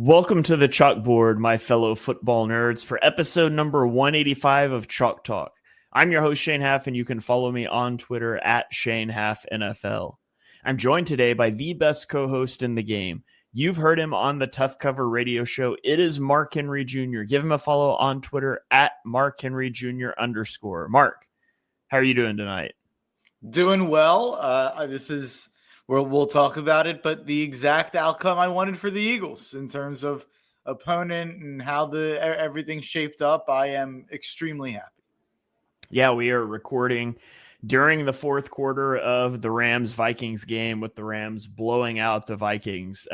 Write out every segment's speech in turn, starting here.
Welcome to the chalkboard, my fellow football nerds, for episode number 185 of Chalk Talk. I'm your host, Shane Haff, and you can follow me on Twitter at ShaneHaffNFL. I'm joined today by the best co-host in the game. You've heard him on the Tough Cover radio show. It is Mark Henry Jr. Give him a follow on Twitter at MarkHenryJr_. Mark, how are you doing tonight? Doing well. This is where we'll talk about it, but the exact outcome I wanted for the Eagles in terms of opponent and how everything shaped up, I am extremely happy. Yeah, we are recording during the fourth quarter of the Rams-Vikings game with the Rams blowing out the Vikings.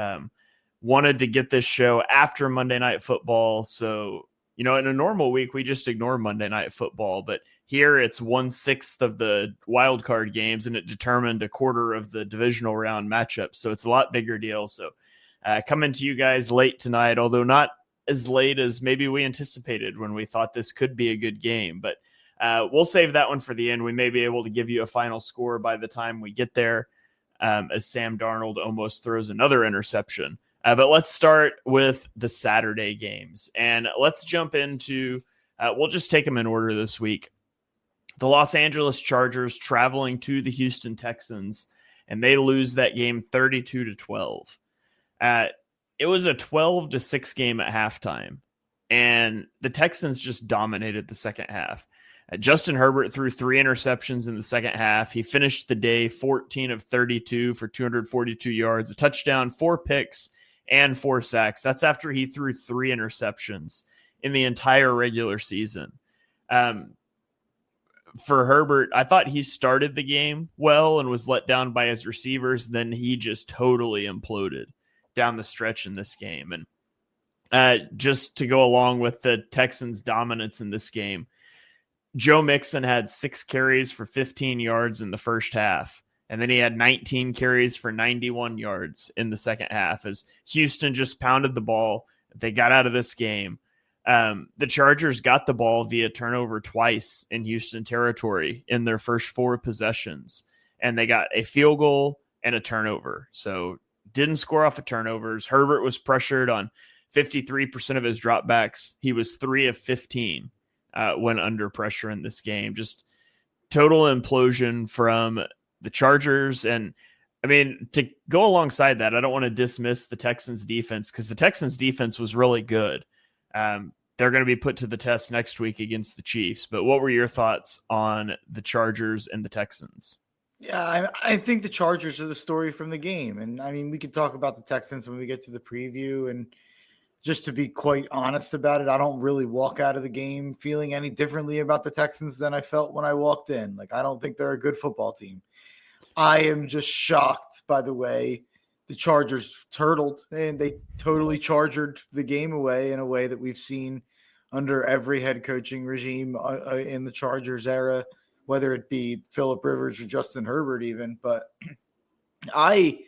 Wanted to get this show after Monday Night Football. So, in a normal week, we just ignore Monday Night Football. But here it's 1/6 of the wildcard games, and it determined a quarter of the divisional round matchup. So it's a lot bigger deal. So coming to you guys late tonight, although not as late as maybe we anticipated when we thought this could be a good game. But we'll save that one for the end. We may be able to give you a final score by the time we get there, as Sam Darnold almost throws another interception. But let's start with the Saturday games. And let's jump into, we'll just take them in order this week. The Los Angeles Chargers traveling to the Houston Texans, and they lose that game 32-12. It was a 12-6 game at halftime, and the Texans just dominated the second half. Justin Herbert threw 3 interceptions in the second half. He finished the day 14 of 32 for 242 yards, a touchdown, 4 picks, and 4 sacks. That's after he threw 3 interceptions in the entire regular season. For Herbert, I thought he started the game well and was let down by his receivers. Then he just totally imploded down the stretch in this game. And just to go along with the Texans' dominance in this game, Joe Mixon had 6 carries for 15 yards in the first half. And then he had 19 carries for 91 yards in the second half as Houston just pounded the ball. They got out of this game. The Chargers got the ball via turnover twice in Houston territory in their first 4 possessions, and they got a field goal and a turnover. So didn't score off of turnovers. Herbert was pressured on 53% of his dropbacks. He was 3 of 15 when under pressure in this game. Just total implosion from the Chargers. And I mean, to go alongside that, I don't want to dismiss the Texans defense because the Texans defense was really good. They're going to be put to the test next week against the Chiefs. But what were your thoughts on the Chargers and the Texans? Yeah, I think the Chargers are the story from the game. And I mean, we could talk about the Texans when we get to the preview. And just to be quite honest about it, I don't really walk out of the game feeling any differently about the Texans than I felt when I walked in. Like, I don't think they're a good football team. I am just shocked by the way the Chargers turtled, and they totally chargered the game away in a way that we've seen under every head coaching regime in the Chargers era, whether it be Phillip Rivers or Justin Herbert even. But I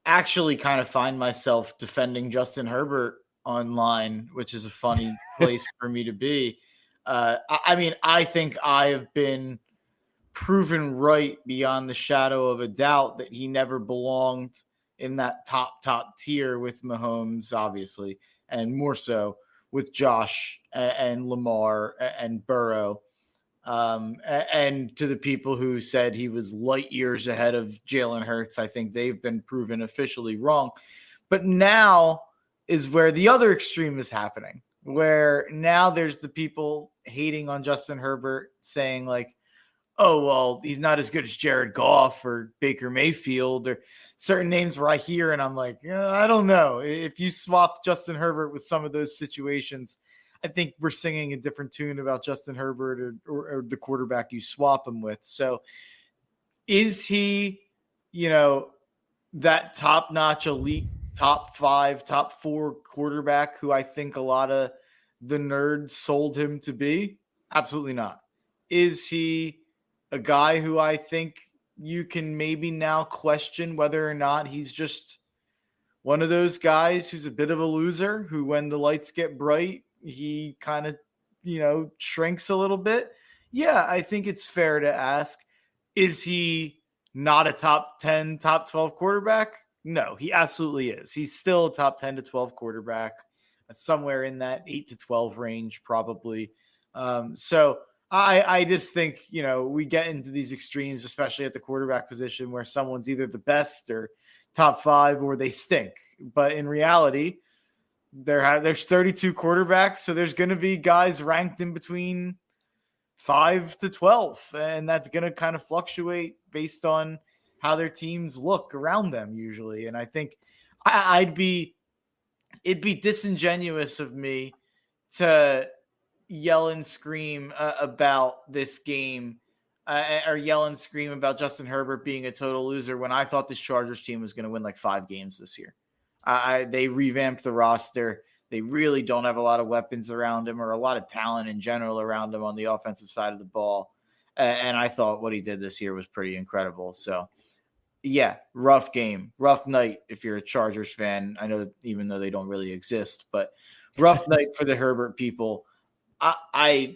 actually kind of find myself defending Justin Herbert online, which is a funny place for me to be. I mean, I think I have been proven right beyond the shadow of a doubt that he never belonged in that top tier with Mahomes, obviously, and more so with Josh and Lamar and Burrow. And to the people who said he was light years ahead of Jalen Hurts, I think they've been proven officially wrong. But now is where the other extreme is happening, where now there's the people hating on Justin Herbert saying like, oh, well, he's not as good as Jared Goff or Baker Mayfield or certain names where I hear and I'm like, I don't know. If you swapped Justin Herbert with some of those situations, I think we're singing a different tune about Justin Herbert or the quarterback you swap him with. So is he, that top-notch elite, top 5, top 4 quarterback who I think a lot of the nerds sold him to be? Absolutely not. Is he a guy who I think you can maybe now question whether or not he's just one of those guys who's a bit of a loser, who when the lights get bright, he kind of, shrinks a little bit? Yeah, I think it's fair to ask, is he not a top 10, top 12 quarterback? No, he absolutely is. He's still a top 10 to 12 quarterback, somewhere in that 8 to 12 range, probably. So I just think, we get into these extremes, especially at the quarterback position, where someone's either the best or top 5 or they stink. But in reality, there's 32 quarterbacks, so there's going to be guys ranked in between 5 to 12, and that's going to kind of fluctuate based on how their teams look around them usually. And I think it'd be disingenuous of me to yell and scream about this game or yell and scream about Justin Herbert being a total loser when I thought this Chargers team was going to win like 5 games this year. They revamped the roster. They really don't have a lot of weapons around him or a lot of talent in general around him on the offensive side of the ball. And I thought what he did this year was pretty incredible. So, yeah, rough game, rough night if you're a Chargers fan. I know that even though they don't really exist, but rough night for the Herbert people. I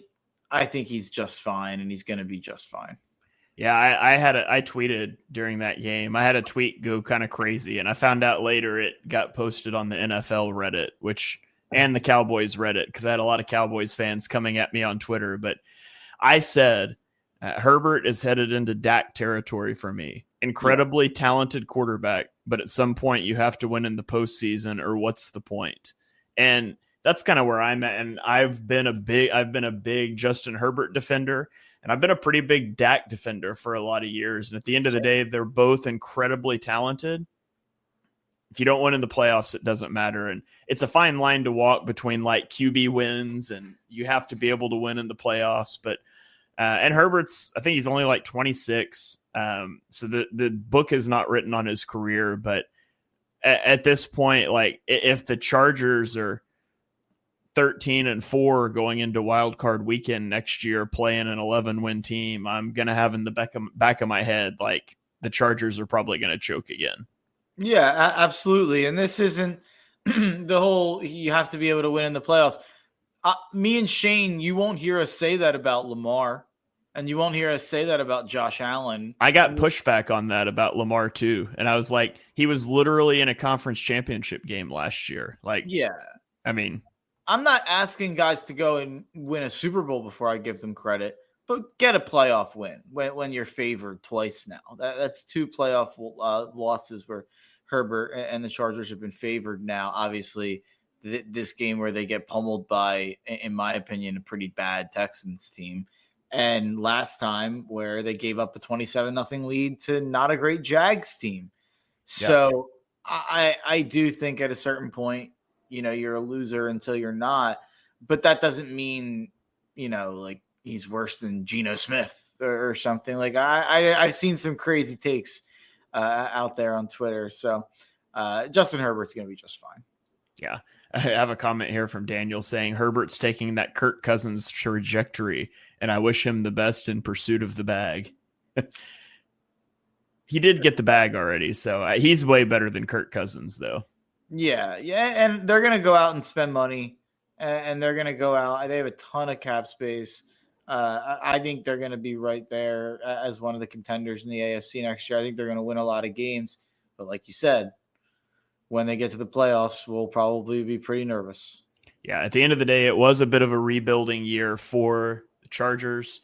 think he's just fine, and he's going to be just fine. Yeah, I tweeted during that game. I had a tweet go kind of crazy, and I found out later it got posted on the NFL Reddit, and the Cowboys Reddit, because I had a lot of Cowboys fans coming at me on Twitter. But I said, Herbert is headed into Dak territory for me. Incredibly talented quarterback, but at some point you have to win in the postseason, or what's the point? And that's kind of where I'm at. And I've been a big Justin Herbert defender, and I've been a pretty big Dak defender for a lot of years. And at the end of the day, they're both incredibly talented. If you don't win in the playoffs, it doesn't matter. And it's a fine line to walk between like QB wins, and you have to be able to win in the playoffs. But and Herbert's, I think he's only like 26. So the book is not written on his career. But at this point, like if the Chargers are 13-4 going into Wildcard Weekend next year, playing an 11-win team, I'm going to have in the back of my head, like the Chargers are probably going to choke again. Yeah, absolutely. And this isn't the whole, you have to be able to win in the playoffs. Me and Shane, you won't hear us say that about Lamar, and you won't hear us say that about Josh Allen. I got pushback on that about Lamar too. And I was like, he was literally in a conference championship game last year. Like, yeah, I mean, I'm not asking guys to go and win a Super Bowl before I give them credit, but get a playoff win when you're favored twice now. That's 2 playoff losses where Herbert and the Chargers have been favored now. Obviously, this game where they get pummeled by, in my opinion, a pretty bad Texans team. And last time where they gave up a 27-0 lead to not a great Jags team. So I do think at a certain point, you're a loser until you're not. But that doesn't mean, like he's worse than Geno Smith or something. Like I've seen some crazy takes out there on Twitter. So Justin Herbert's going to be just fine. Yeah. I have a comment here from Daniel saying Herbert's taking that Kirk Cousins trajectory, and I wish him the best in pursuit of the bag. He did get the bag already, so he's way better than Kirk Cousins, though. Yeah, and they're going to go out and spend money, and they're going to go out. They have a ton of cap space. I think they're going to be right there as one of the contenders in the AFC next year. I think they're going to win a lot of games, but like you said, when they get to the playoffs, we'll probably be pretty nervous. Yeah, at the end of the day, it was a bit of a rebuilding year for the Chargers.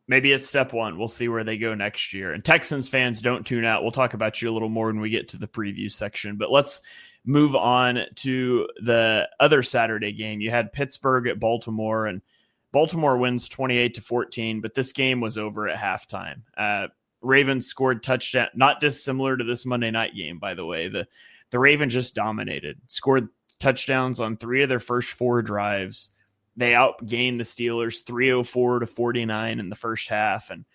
Maybe it's step one. We'll see where they go next year. And Texans fans, don't tune out. We'll talk about you a little more when we get to the preview section. But let's move on to the other Saturday game. You had Pittsburgh at Baltimore, and Baltimore wins 28-14, but this game was over at halftime. Ravens scored touchdown, not dissimilar to this Monday night game, by the way. The Ravens just dominated, scored touchdowns on 3 of their first 4 drives. They outgained the Steelers 304-49 in the first half. And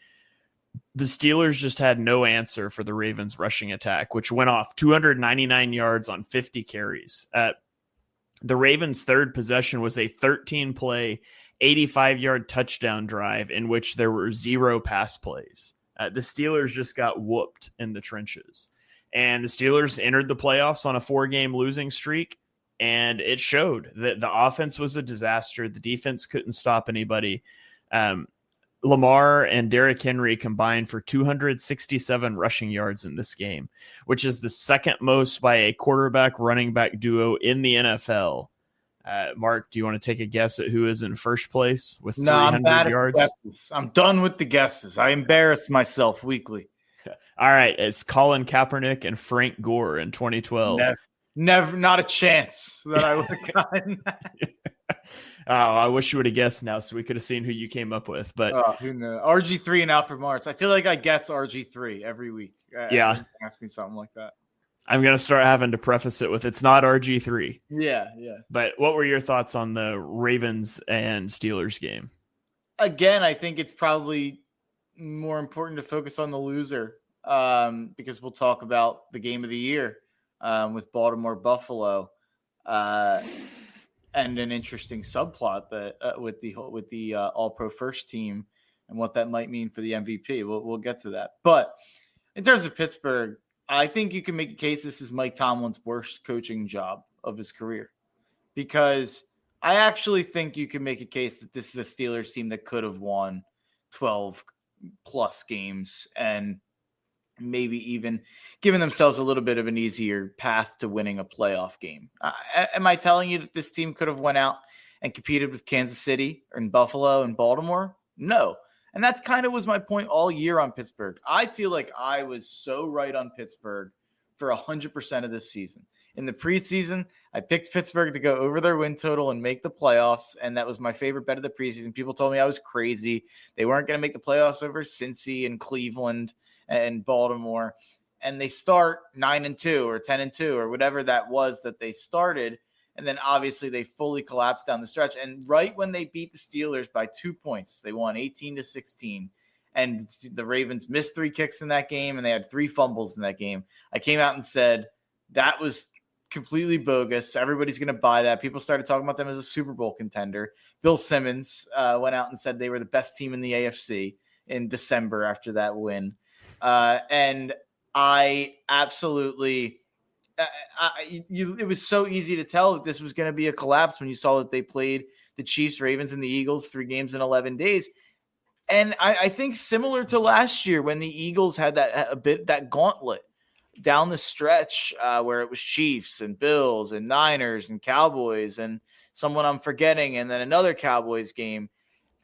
the Steelers just had no answer for the Ravens rushing attack, which went off 299 yards on 50 carries. The Ravens' third possession was a 13-play, 85-yard touchdown drive in which there were 0 pass plays. The Steelers just got whooped in the trenches. And the Steelers entered the playoffs on a 4-game losing streak, and it showed that the offense was a disaster. The defense couldn't stop anybody. Lamar and Derrick Henry combined for 267 rushing yards in this game, which is the second most by a quarterback running back duo in the NFL. Mark, do you want to take a guess at who is in first place with 300 yards? I'm done with the guesses. I embarrass myself weekly. All right, it's Colin Kaepernick and Frank Gore in 2012. Never, not a chance that I would have gotten that. Oh, I wish you would have guessed now so we could have seen who you came up with. But who knows? RG3 and Alfred Morris. I feel like I guess RG3 every week. Yeah. Ask me something like that. I'm going to start having to preface it with it's not RG3. Yeah. But what were your thoughts on the Ravens and Steelers game? Again, I think it's probably more important to focus on the loser because we'll talk about the game of the year with Baltimore-Buffalo and an interesting subplot that with the All-Pro first team and what that might mean for the MVP. We'll get to that. But in terms of Pittsburgh, I think you can make a case this is Mike Tomlin's worst coaching job of his career because I actually think you can make a case that this is a Steelers team that could have won 12 plus games and maybe even giving themselves a little bit of an easier path to winning a playoff game. Am I telling you that this team could have went out and competed with Kansas City and Buffalo and Baltimore? No. And that's kind of was my point all year on Pittsburgh. I feel like I was so right on Pittsburgh for 100% of this season. In the preseason, I picked Pittsburgh to go over their win total and make the playoffs, and that was my favorite bet of the preseason. People told me I was crazy. They weren't going to make the playoffs over Cincy and Cleveland and Baltimore, and they start 9-2 or 10-2 or whatever that was that they started. And then obviously they fully collapsed down the stretch. And right when they beat the Steelers by 2 points, they won 18-16. And the Ravens missed 3 kicks in that game, and they had 3 fumbles in that game. I came out and said that was completely bogus. Everybody's going to buy that. People started talking about them as a Super Bowl contender. Bill Simmons went out and said they were the best team in the AFC in December after that win. And I absolutely it was so easy to tell that this was going to be a collapse when you saw that they played the Chiefs, Ravens, and the Eagles 3 games in 11 days. And I think similar to last year when the Eagles had that gauntlet down the stretch where it was Chiefs and Bills and Niners and Cowboys and someone I'm forgetting and then another Cowboys game.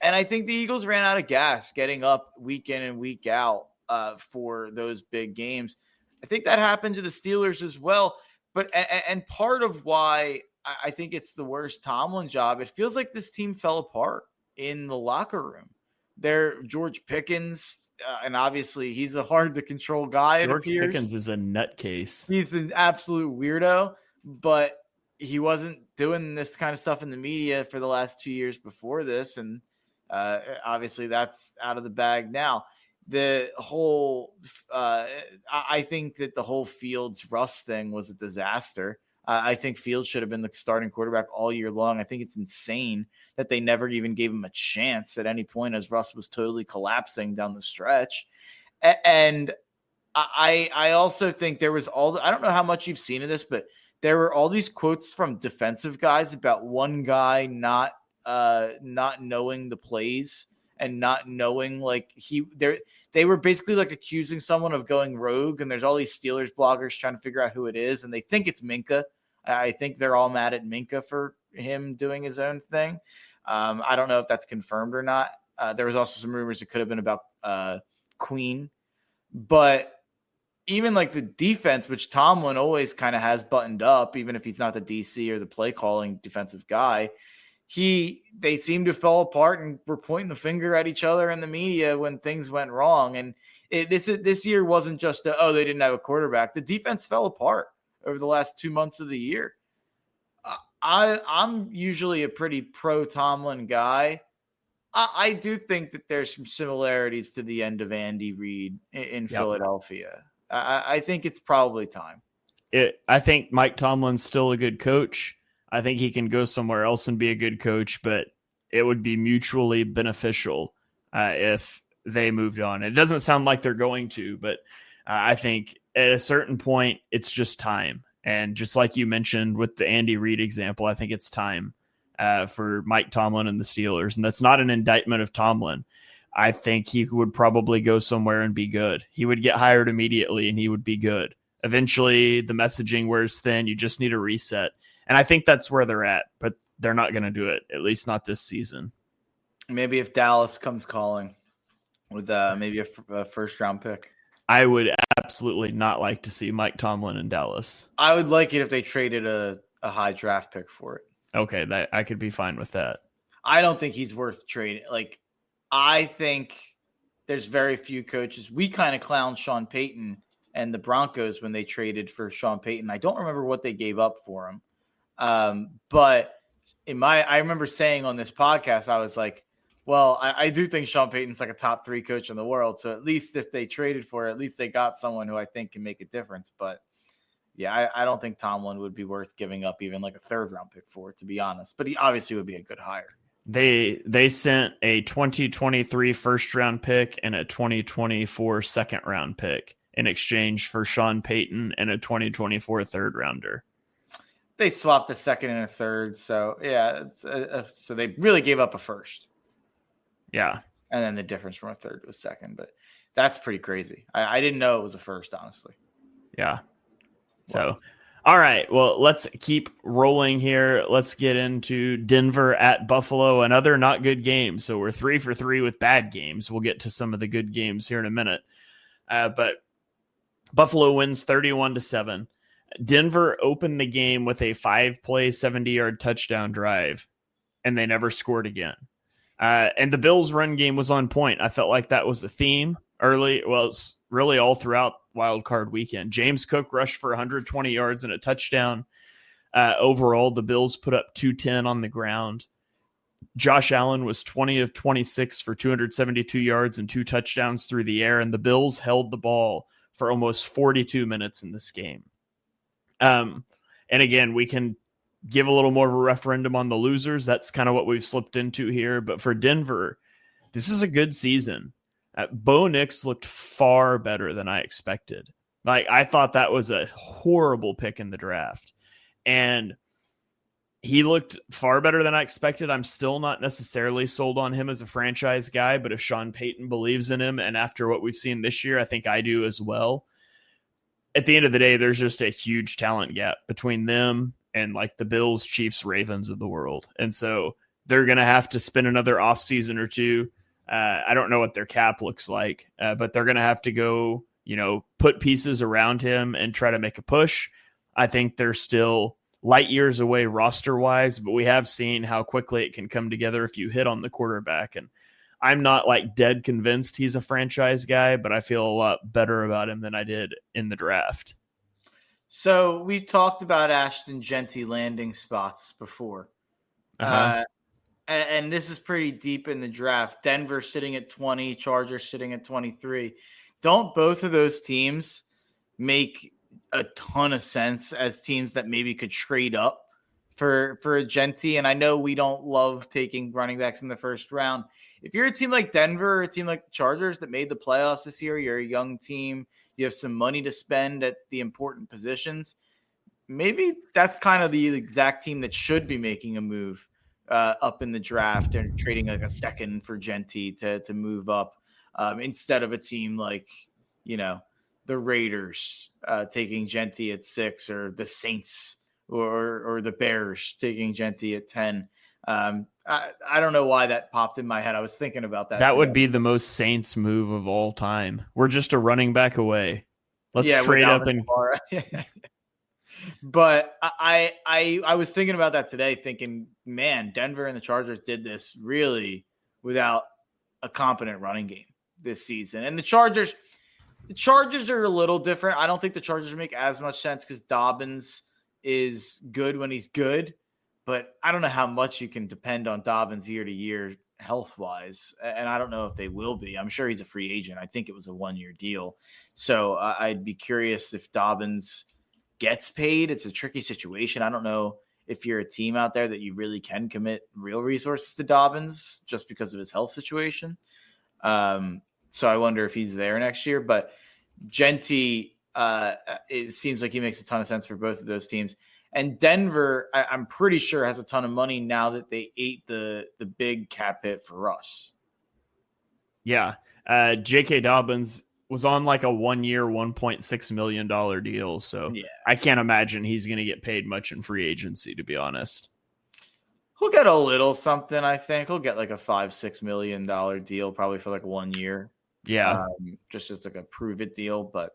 And I think the Eagles ran out of gas getting up week in and week out for those big games. I think that happened to the Steelers as well. But and part of why I think it's the worst Tomlin job, it feels like this team fell apart in the locker room. George Pickens, and obviously he's a hard to control guy. George Pickens is a nutcase. He's an absolute weirdo, but he wasn't doing this kind of stuff in the media for the last 2 years before this. And obviously that's out of the bag now. The whole, I think that the whole Fields Russ thing was a disaster. I think Fields should have been the starting quarterback all year long. I think it's insane that they never even gave him a chance at any point as Russ was totally collapsing down the stretch. And I also think there was I don't know how much you've seen of this, but there were all these quotes from defensive guys about one guy not knowing the plays and not knowing they were basically like accusing someone of going rogue. And there's all these Steelers bloggers trying to figure out who it is. And they think it's Minka. I think they're all mad at Minka for him doing his own thing. I don't know if that's confirmed or not. There was also some rumors it could have been about Queen, but even like the defense, which Tomlin always kind of has buttoned up, even if he's not the DC or the play calling defensive guy, they seemed to fall apart and were pointing the finger at each other in the media when things went wrong. And this year wasn't just they didn't have a quarterback. The defense fell apart over the last 2 months of the year. I'm usually a pretty pro Tomlin guy. I do think that there's some similarities to the end of Andy Reid in Philadelphia. I think it's probably time. I think Mike Tomlin's still a good coach. I think he can go somewhere else and be a good coach, but it would be mutually beneficial if they moved on. It doesn't sound like they're going to, but I think at a certain point, it's just time. And just like you mentioned with the Andy Reid example, I think it's time for Mike Tomlin and the Steelers. And that's not an indictment of Tomlin. I think he would probably go somewhere and be good. He would get hired immediately and he would be good. Eventually, the messaging wears thin. You just need a reset. And I think that's where they're at, but they're not going to do it, at least not this season. Maybe if Dallas comes calling with maybe a first-round pick. I would absolutely not like to see Mike Tomlin in Dallas. I would like it if they traded a high draft pick for it. Okay, that I could be fine with that. I don't think he's worth trading. Like, I think there's very few coaches. We kind of clowned Sean Payton and the Broncos when they traded for Sean Payton. I don't remember what they gave up for him. But I remember saying on this podcast, I was like, well, I do think Sean Payton's like a top 3 coach in the world. So at least if they traded for it, at least they got someone who I think can make a difference. But yeah, I don't think Tomlin would be worth giving up even like a 3rd-round pick for, to be honest. But he obviously would be a good hire. They sent a 2023 first-round pick and a 2024 second-round pick in exchange for Sean Payton and a 2024 third-rounder. They swapped a second and a third. So, yeah, so they really gave up a first. Yeah. And then the difference from a third to a second. But that's pretty crazy. I didn't know it was a first, honestly. Yeah. So, all right. Well, let's keep rolling here. Let's get into Denver at Buffalo, another not good game. So we're 3 for 3 with bad games. We'll get to some of the good games here in a minute. But Buffalo wins 31-7. Denver opened the game with a 5-play, 70-yard touchdown drive, and they never scored again. And the Bills' run game was on point. I felt like that was the theme early. Well, it's really all throughout Wildcard Weekend. James Cook rushed for 120 yards and a touchdown. Overall, the Bills put up 210 on the ground. Josh Allen was 20 of 26 for 272 yards and 2 touchdowns through the air, and the Bills held the ball for almost 42 minutes in this game. And again, we can give a little more of a referendum on the losers. That's kind of what we've slipped into here. But for Denver, this is a good season. Bo Nix looked far better than I expected. Like, I thought that was a horrible pick in the draft. And he looked far better than I expected. I'm still not necessarily sold on him as a franchise guy, but if Sean Payton believes in him, and after what we've seen this year, I think I do as well. At the end of the day, there's just a huge talent gap between them and like the Bills, Chiefs, Ravens of the world. And so they're going to have to spend another offseason or two. I don't know what their cap looks like, but they're going to have to go, put pieces around him and try to make a push. I think they're still light years away roster wise, but we have seen how quickly it can come together if you hit on the quarterback. And I'm not like dead convinced he's a franchise guy, but I feel a lot better about him than I did in the draft. So we've talked about Ashton Genty landing spots before. And this is pretty deep in the draft. Denver sitting at 20, Chargers sitting at 23. Don't both of those teams make a ton of sense as teams that maybe could trade up for a Genty? And I know we don't love taking running backs in the first round. If you're a team like Denver or a team like the Chargers that made the playoffs this year, you're a young team, you have some money to spend at the important positions, maybe that's kind of the exact team that should be making a move up in the draft and trading like a second for Genty to move up instead of a team like, the Raiders taking Genty at 6 or the Saints or the Bears taking Genty at 10. I don't know why that popped in my head. I was thinking about that. That would be the most Saints move of all time. We're just a running back away. Let's trade up and. But I was thinking about that today, thinking, man, Denver and the Chargers did this really without a competent running game this season. And the Chargers are a little different. I don't think the Chargers make as much sense because Dobbins is good when he's good. But I don't know how much you can depend on Dobbins year to year health-wise, and I don't know if they will be. I'm sure he's a free agent. I think it was a 1-year deal. So I'd be curious if Dobbins gets paid. It's a tricky situation. I don't know if you're a team out there that you really can commit real resources to Dobbins just because of his health situation. So I wonder if he's there next year. But Genty, it seems like he makes a ton of sense for both of those teams. And Denver, I'm pretty sure, has a ton of money now that they ate the big cap hit for Russ. Yeah. J.K. Dobbins was on like a 1 year, $1.6 million deal. So Yeah. I can't imagine he's going to get paid much in free agency, to be honest. He'll get a little something, I think. He'll get like a $5-6 million deal, probably for like 1 year. Yeah. Just as like a prove it deal. But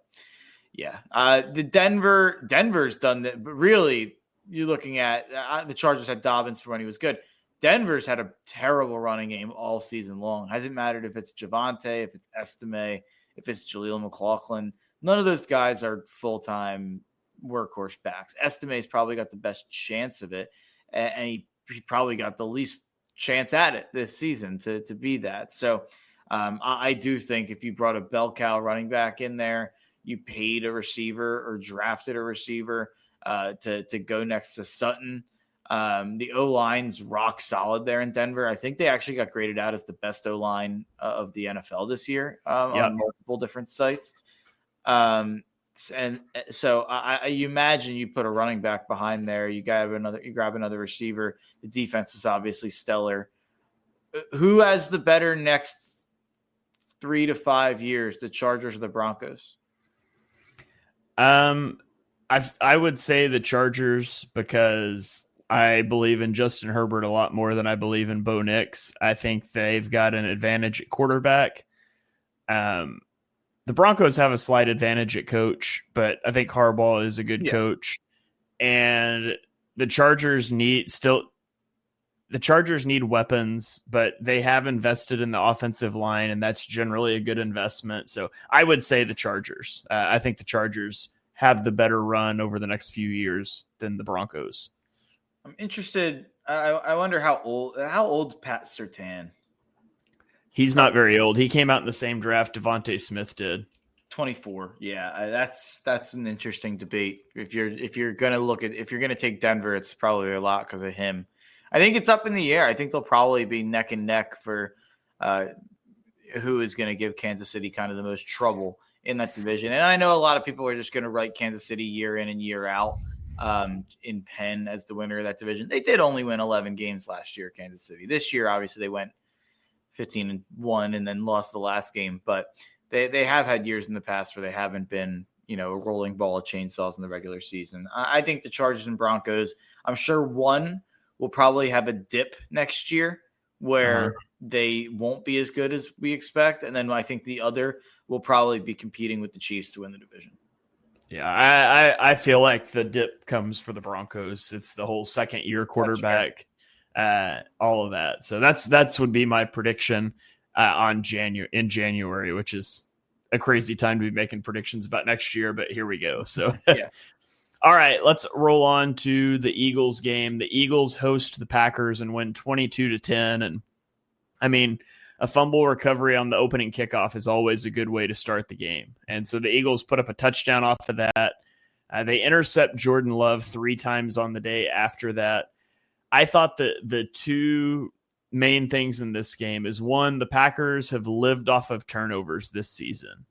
yeah, the Denver's done that. But really, you're looking at the Chargers had Dobbins when he was good. Denver's had a terrible running game all season long. Hasn't mattered if it's Javonte, if it's Estime, if it's Jaleel McLaughlin. None of those guys are full-time workhorse backs. Estime's probably got the best chance of it, and he probably got the least chance at it this season to be that. So I do think if you brought a bell cow running back in there, you paid a receiver or drafted a receiver to go next to Sutton. The O-line's rock solid there in Denver. I think they actually got graded out as the best O-line of the NFL this year on multiple different sites. And so you imagine you put a running back behind there, you grab another receiver. The defense is obviously stellar. Who has the better next 3 to 5 years, the Chargers or the Broncos? I would say the Chargers, because I believe in Justin Herbert a lot more than I believe in Bo Nix. I think they've got an advantage at quarterback. The Broncos have a slight advantage at coach, but I think Harbaugh is a good coach. And the Chargers need weapons, but they have invested in the offensive line, and that's generally a good investment. So I would say the Chargers. I think the Chargers have the better run over the next few years than the Broncos. I'm interested. I wonder how old's Pat Surtain? He's not very old. He came out in the same draft Devontae Smith did. 24. Yeah, that's an interesting debate. If you're gonna take Denver, it's probably a lot because of him. I think it's up in the air. I think they'll probably be neck and neck for who is going to give Kansas City kind of the most trouble in that division. And I know a lot of people are just going to write Kansas City year in and year out in pen as the winner of that division. They did only win 11 games last year, Kansas City. This year, obviously, they went 15-1 and then lost the last game. But they have had years in the past where they haven't been, a rolling ball of chainsaws in the regular season. I think the Chargers and Broncos, I'm sure one will probably have a dip next year where they won't be as good as we expect. And then I think the other will probably be competing with the Chiefs to win the division. Yeah, I feel like the dip comes for the Broncos. It's the whole second-year quarterback, all of that. So that's would be my prediction in January, which is a crazy time to be making predictions about next year. But here we go. So yeah. All right, let's roll on to the Eagles game. The Eagles host the Packers and win 22-10. And I mean, a fumble recovery on the opening kickoff is always a good way to start the game. And so the Eagles put up a touchdown off of that. They intercept Jordan Love 3 times on the day after that. I thought that the two main things in this game is, one, the Packers have lived off of turnovers this season.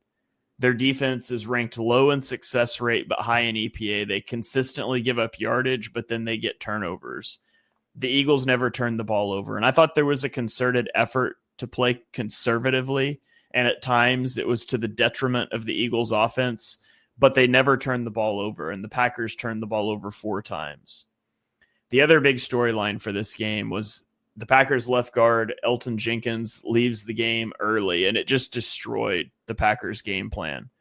Their defense is ranked low in success rate, but high in EPA. They consistently give up yardage, but then they get turnovers. The Eagles never turned the ball over. And I thought there was a concerted effort to play conservatively. And at times it was to the detriment of the Eagles offense, but they never turned the ball over. And the Packers turned the ball over 4 times. The other big storyline for this game was the Packers left guard, Elton Jenkins, leaves the game early, and it just destroyed the Packers game plan.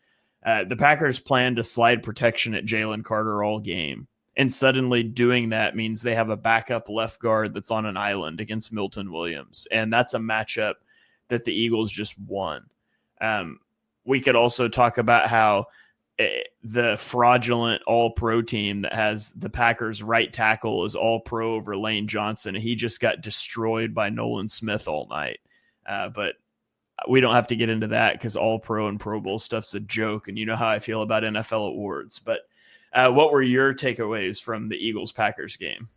The Packers planned to slide protection at Jalen Carter all game, and suddenly doing that means they have a backup left guard that's on an island against Milton Williams, and that's a matchup that the Eagles just won. We could also talk about how the fraudulent all-pro team that has the Packers right tackle is all-pro over Lane Johnson. He just got destroyed by Nolan Smith all night. But we don't have to get into that because all-pro and Pro Bowl stuff's a joke, and you know how I feel about NFL awards. But what were your takeaways from the Eagles-Packers game?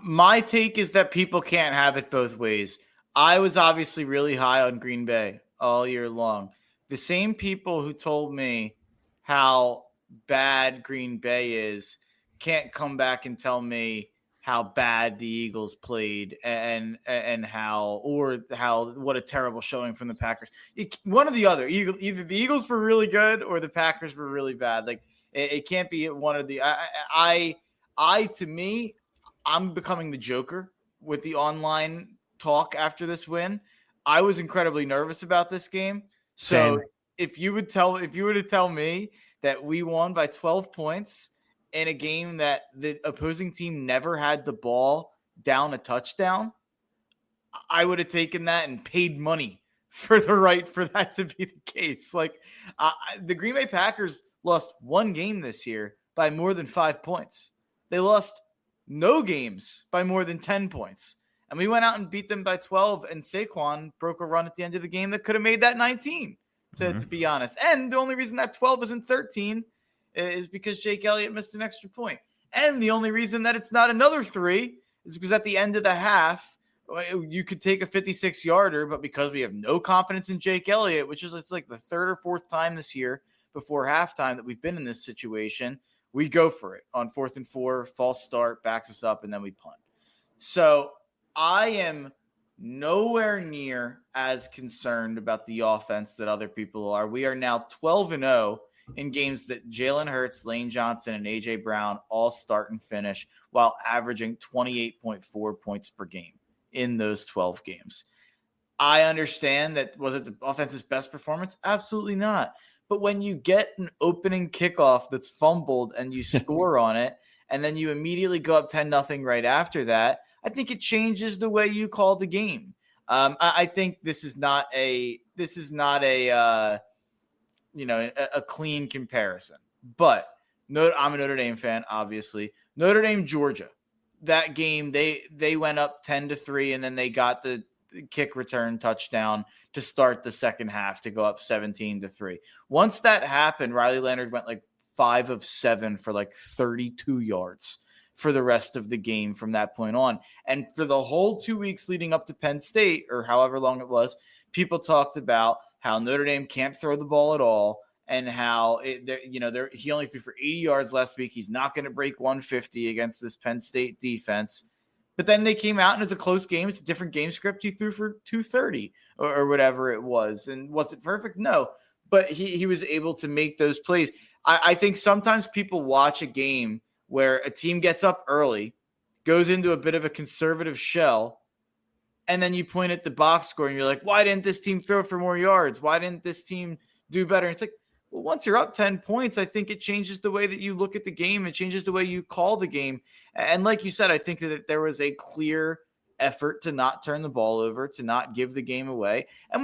My take is that people can't have it both ways. I was obviously really high on Green Bay all year long. The same people who told me how bad Green Bay is can't come back and tell me how bad the Eagles played and what a terrible showing from the Packers. One or the other. Either the Eagles were really good or the Packers were really bad. Like it can't be one of the. To me, I'm becoming the Joker with the online talk after this win. I was incredibly nervous about this game. So Same. if you were to tell me that we won by 12 points in a game that the opposing team never had the ball down a touchdown, I would have taken that and paid money for the right for that to be the case. Like the Green Bay Packers lost one game this year by more than 5 points. They lost no games by more than 10 points. And we went out and beat them by 12, and Saquon broke a run at the end of the game that could have made that 19, to be honest. And the only reason that 12 isn't 13 is because Jake Elliott missed an extra point. And the only reason that it's not another 3 is because at the end of the half, you could take a 56-yarder, but because we have no confidence in Jake Elliott, which is it's like the third or fourth time this year before halftime that we've been in this situation, we go for it on 4th and 4, false start, backs us up, and then we punt. So I am nowhere near as concerned about the offense that other people are. We are now 12-0 in games that Jalen Hurts, Lane Johnson, and A.J. Brown all start and finish while averaging 28.4 points per game in those 12 games. I understand that. Was it the offense's best performance? Absolutely not. But when you get an opening kickoff that's fumbled and you score on it, and then you immediately go up 10-0 right after that, I think it changes the way you call the game. I think this is not a clean comparison. But I'm a Notre Dame fan, obviously. Notre Dame, Georgia. That game, they went up 10-3, and then they got the kick return touchdown to start the second half to go up 17-3. Once that happened, Riley Leonard went like 5 of 7 for like 32 yards for the rest of the game from that point on. And for the whole 2 weeks leading up to Penn State, or however long it was, people talked about how Notre Dame can't throw the ball at all, and how he only threw for 80 yards last week. He's not going to break 150 against this Penn State defense. But then they came out and it's a close game. It's a different game script. He threw for 230 or whatever it was. And was it perfect? No. But he was able to make those plays. I think sometimes people watch a game where a team gets up early, goes into a bit of a conservative shell, and then you point at the box score and you're like, why didn't this team throw for more yards? Why didn't this team do better? And it's like, well, once you're up 10 points, I think it changes the way that you look at the game. It changes the way you call the game. And like you said, I think that there was a clear effort to not turn the ball over, to not give the game away. And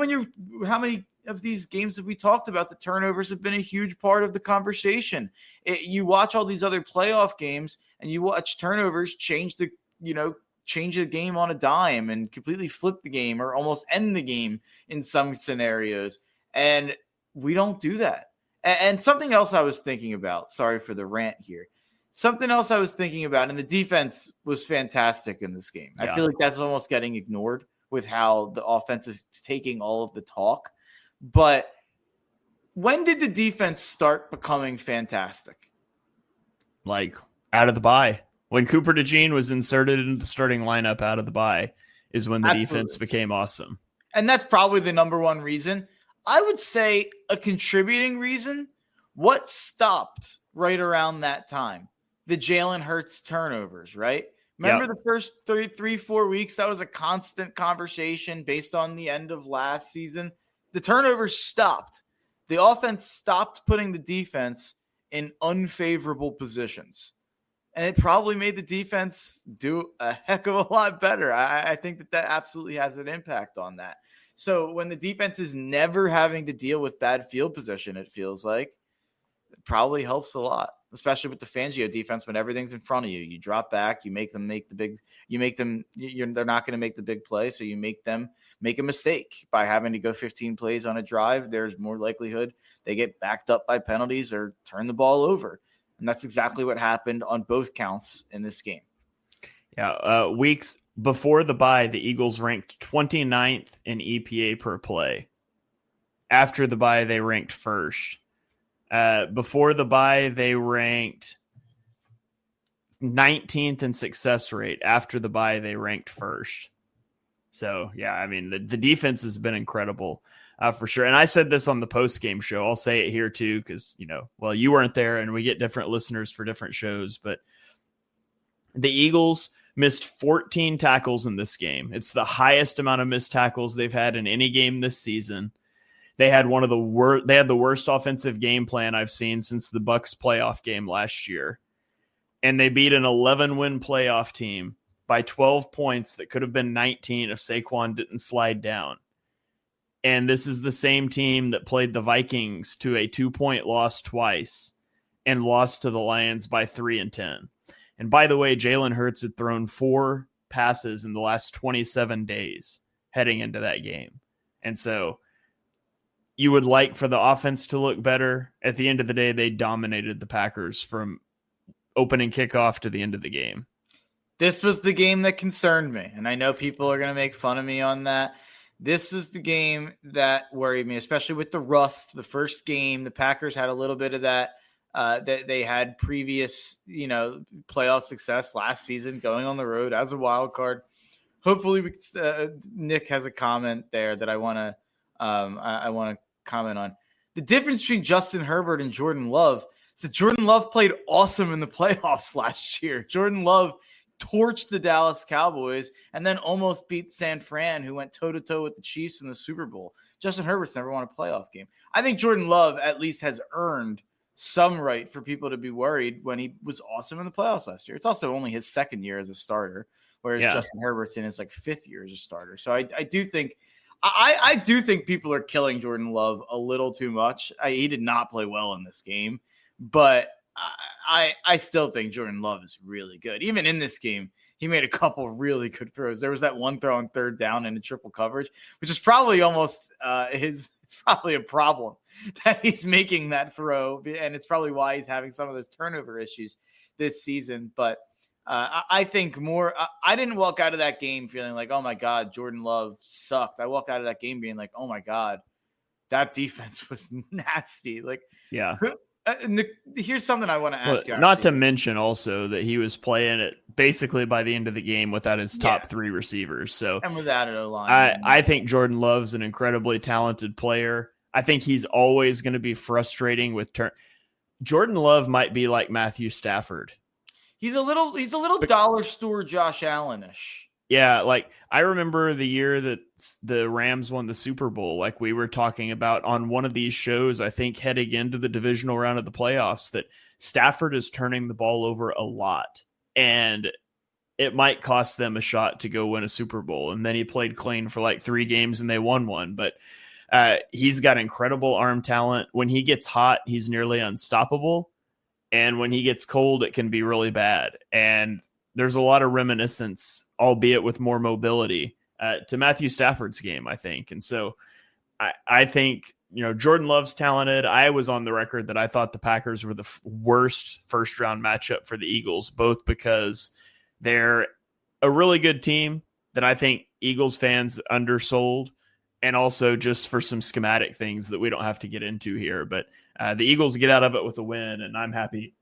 how many of these games have we talked about? The turnovers have been a huge part of the conversation. You watch all these other playoff games and you watch turnovers change the game on a dime and completely flip the game or almost end the game in some scenarios. And we don't do that. And something else I was thinking about, sorry for the rant here. Something else I was thinking about, and the defense was fantastic in this game. Yeah. I feel like that's almost getting ignored with how the offense is taking all of the talk. But when did the defense start becoming fantastic? Like out of the bye. When Cooper DeJean was inserted into the starting lineup out of the bye is when the defense became awesome. And that's probably the number one reason. I would say a contributing reason, what stopped right around that time? The Jalen Hurts turnovers, right? Remember the first 3-4 weeks, that was a constant conversation based on the end of last season. The turnovers stopped. The offense stopped putting the defense in unfavorable positions. And it probably made the defense do a heck of a lot better. I think that absolutely has an impact on that. So when the defense is never having to deal with bad field position, it feels like it probably helps a lot, especially with the Fangio defense. When everything's in front of you, you drop back, you make them they're not going to make the big play. So you make them make a mistake by having to go 15 plays on a drive. There's more likelihood they get backed up by penalties or turn the ball over. And that's exactly what happened on both counts in this game. Yeah. Weeks before the bye, the Eagles ranked 29th in EPA per play. After the bye, they ranked first. Before the bye, they ranked 19th in success rate. After the bye, they ranked first. So, yeah, I mean, the defense has been incredible for sure. And I said this on the post-game show. I'll say it here too because, you weren't there and we get different listeners for different shows. But the Eagles missed 14 tackles in this game. It's the highest amount of missed tackles they've had in any game this season. They had the worst offensive game plan I've seen since the Bucs playoff game last year. And they beat an 11-win playoff team by 12 points that could have been 19 if Saquon didn't slide down. And this is the same team that played the Vikings to a 2-point loss twice and lost to the Lions by 3 and 10. And by the way, Jalen Hurts had thrown 4 passes in the last 27 days heading into that game. And so you would like for the offense to look better. At the end of the day, they dominated the Packers from opening kickoff to the end of the game. This was the game that concerned me, and I know people are going to make fun of me on that. This was the game that worried me, especially with the rust. The first game, the Packers had a little bit of that. That they had previous, playoff success last season going on the road as a wild card. Hopefully, Nick has a comment there that I want to comment on. The difference between Justin Herbert and Jordan Love is that Jordan Love played awesome in the playoffs last year. Jordan Love torched the Dallas Cowboys and then almost beat San Fran, who went toe-to-toe with the Chiefs in the Super Bowl. Justin Herbert's never won a playoff game. I think Jordan Love at least has earned some right for people to be worried when he was awesome in the playoffs last year. It's also only his second year as a starter, whereas Justin Herbert's in his 5th year as a starter. So I do think people are killing Jordan Love a little too much. He did not play well in this game, but I still think Jordan Love is really good. Even in this game, he made a couple really good throws. There was that one throw on 3rd down in a triple coverage, which is probably almost it's probably a problem that he's making that throw. And it's probably why he's having some of those turnover issues this season. But I think I didn't walk out of that game feeling like, oh my God, Jordan Love sucked. I walked out of that game being like, oh my God, that defense was nasty. Here's something I want to ask you. Not to mention also that he was playing it basically by the end of the game without his top 3 receivers. So and without an O-line. I think Jordan Love's an incredibly talented player. I think he's always going to be frustrating with Jordan Love might be like Matthew Stafford. He's a little dollar store Josh Allen-ish. Yeah, I remember the year that the Rams won the Super Bowl, we were talking about on one of these shows, I think heading into the divisional round of the playoffs, that Stafford is turning the ball over a lot and it might cost them a shot to go win a Super Bowl. And then he played clean for 3 games and they won one. But he's got incredible arm talent. When he gets hot, he's nearly unstoppable. And when he gets cold, it can be really bad. And there's a lot of reminiscence, albeit with more mobility, to Matthew Stafford's game, I think. And so I think, Jordan Love's talented. I was on the record that I thought the Packers were the worst first-round matchup for the Eagles, both because they're a really good team that I think Eagles fans undersold, and also just for some schematic things that we don't have to get into here. But the Eagles get out of it with a win, and I'm happy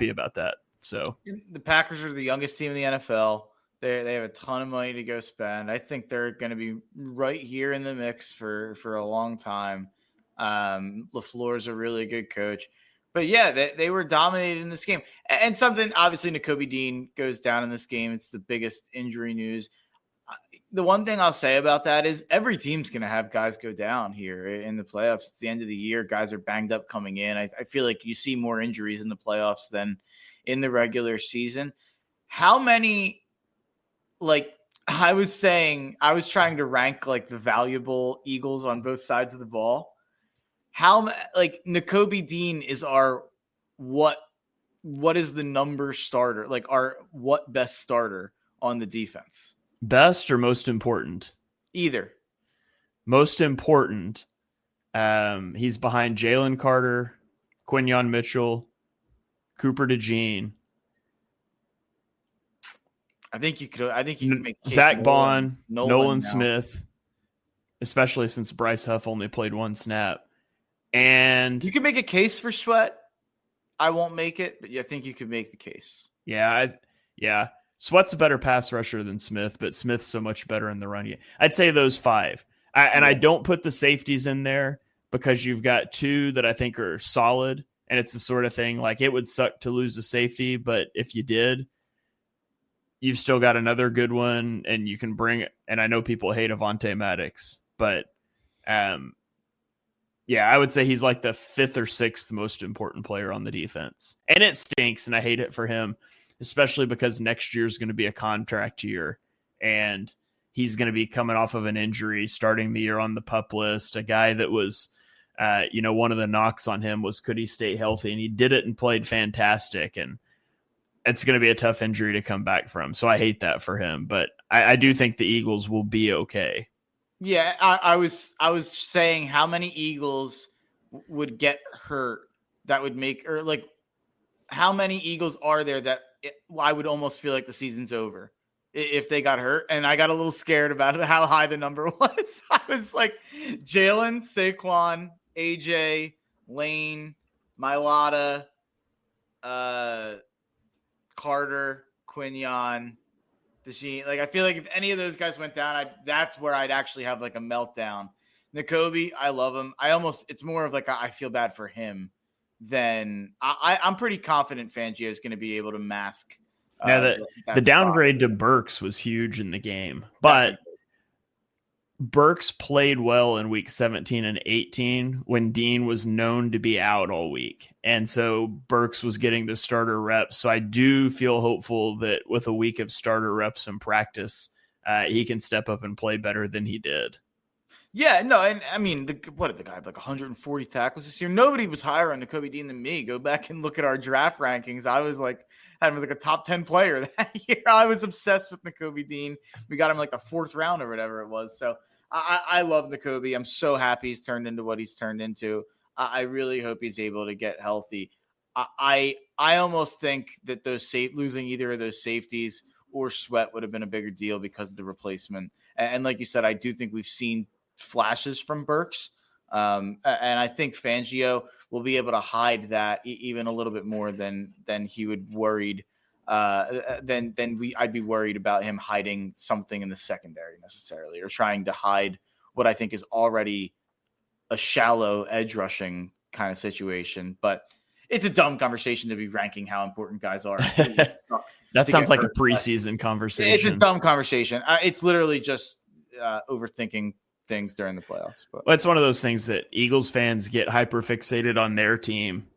about that. So the Packers are the youngest team in the NFL. They have a ton of money to go spend. I think they're going to be right here in the mix for a long time. LaFleur's a really good coach. But yeah, they were dominated in this game. And something, obviously, Nakobe Dean goes down in this game. It's the biggest injury news. The one thing I'll say about that is every team's going to have guys go down here in the playoffs. It's the end of the year. Guys are banged up coming in. I feel like you see more injuries in the playoffs than in the regular season. How many, I was trying to rank the valuable Eagles on both sides of the ball. How Nakobe Dean is our what is the number starter? Our what best starter on the defense? Best or most important? Either. Most important. He's behind Jalen Carter, Quinyon Mitchell, Cooper DeJean. I think you could make Zach Bond, Nolan Smith, especially since Bryce Huff only played 1 snap. And you can make a case for Sweat. I won't make it, but I think you could make the case. Yeah. Sweat's a better pass rusher than Smith, but Smith's so much better in the run game. I'd say those five. I don't put the safeties in there because you've got two that I think are solid, and it's the sort of thing like it would suck to lose a safety, but if you did, you've still got another good one, and you can bring it. And I know people hate Avonte Maddox, but I would say he's like the fifth or sixth most important player on the defense. And it stinks, and I hate it for him, especially because next year is going to be a contract year, and he's going to be coming off of an injury, starting the year on the PUP list. A guy that was, one of the knocks on him was, could he stay healthy? And he did it and played fantastic. And it's going to be a tough injury to come back from. So I hate that for him, but I do think the Eagles will be okay. Yeah, I was saying how many Eagles would get hurt that would make, or like how many Eagles are there that I would almost feel like the season's over if they got hurt. And I got a little scared about how high the number was. I was like Jalen, Saquon, AJ, Lane, Mailata, Carter, Quinion, Desheen. Like, I feel like if any of those guys went down, that's where I'd actually have like a meltdown. N'Kobe, I love him. It's more of like I feel bad for him than I'm pretty confident Fangio is going to be able to mask. The downgrade to Burks was huge in the game, but Burks played well in week 17 and 18 when Dean was known to be out all week. And so Burks was getting the starter reps. So I do feel hopeful that with a week of starter reps and practice, he can step up and play better than he did. Yeah, no, and I mean, what did the guy have, like 140 tackles this year? Nobody was higher on N'Kobe Dean than me. Go back and look at our draft rankings. I was like, had him as like a top 10 player that year. I was obsessed with N'Kobe Dean. We got him like the 4th round or whatever it was. So I love N'Kobe. I'm so happy he's turned into what he's turned into. I really hope he's able to get healthy. I almost think that losing either of those safeties or Sweat would have been a bigger deal because of the replacement. And like you said, I do think we've seen flashes from Burks. And I think Fangio will be able to hide that even a little bit more than he would worried. I'd be worried about him hiding something in the secondary necessarily, or trying to hide what I think is already a shallow edge rushing kind of situation. But it's a dumb conversation to be ranking how important guys are. That sounds like a preseason conversation. It's a dumb conversation. It's literally just overthinking things during the playoffs. But it's one of those things that Eagles fans get hyper fixated on their team,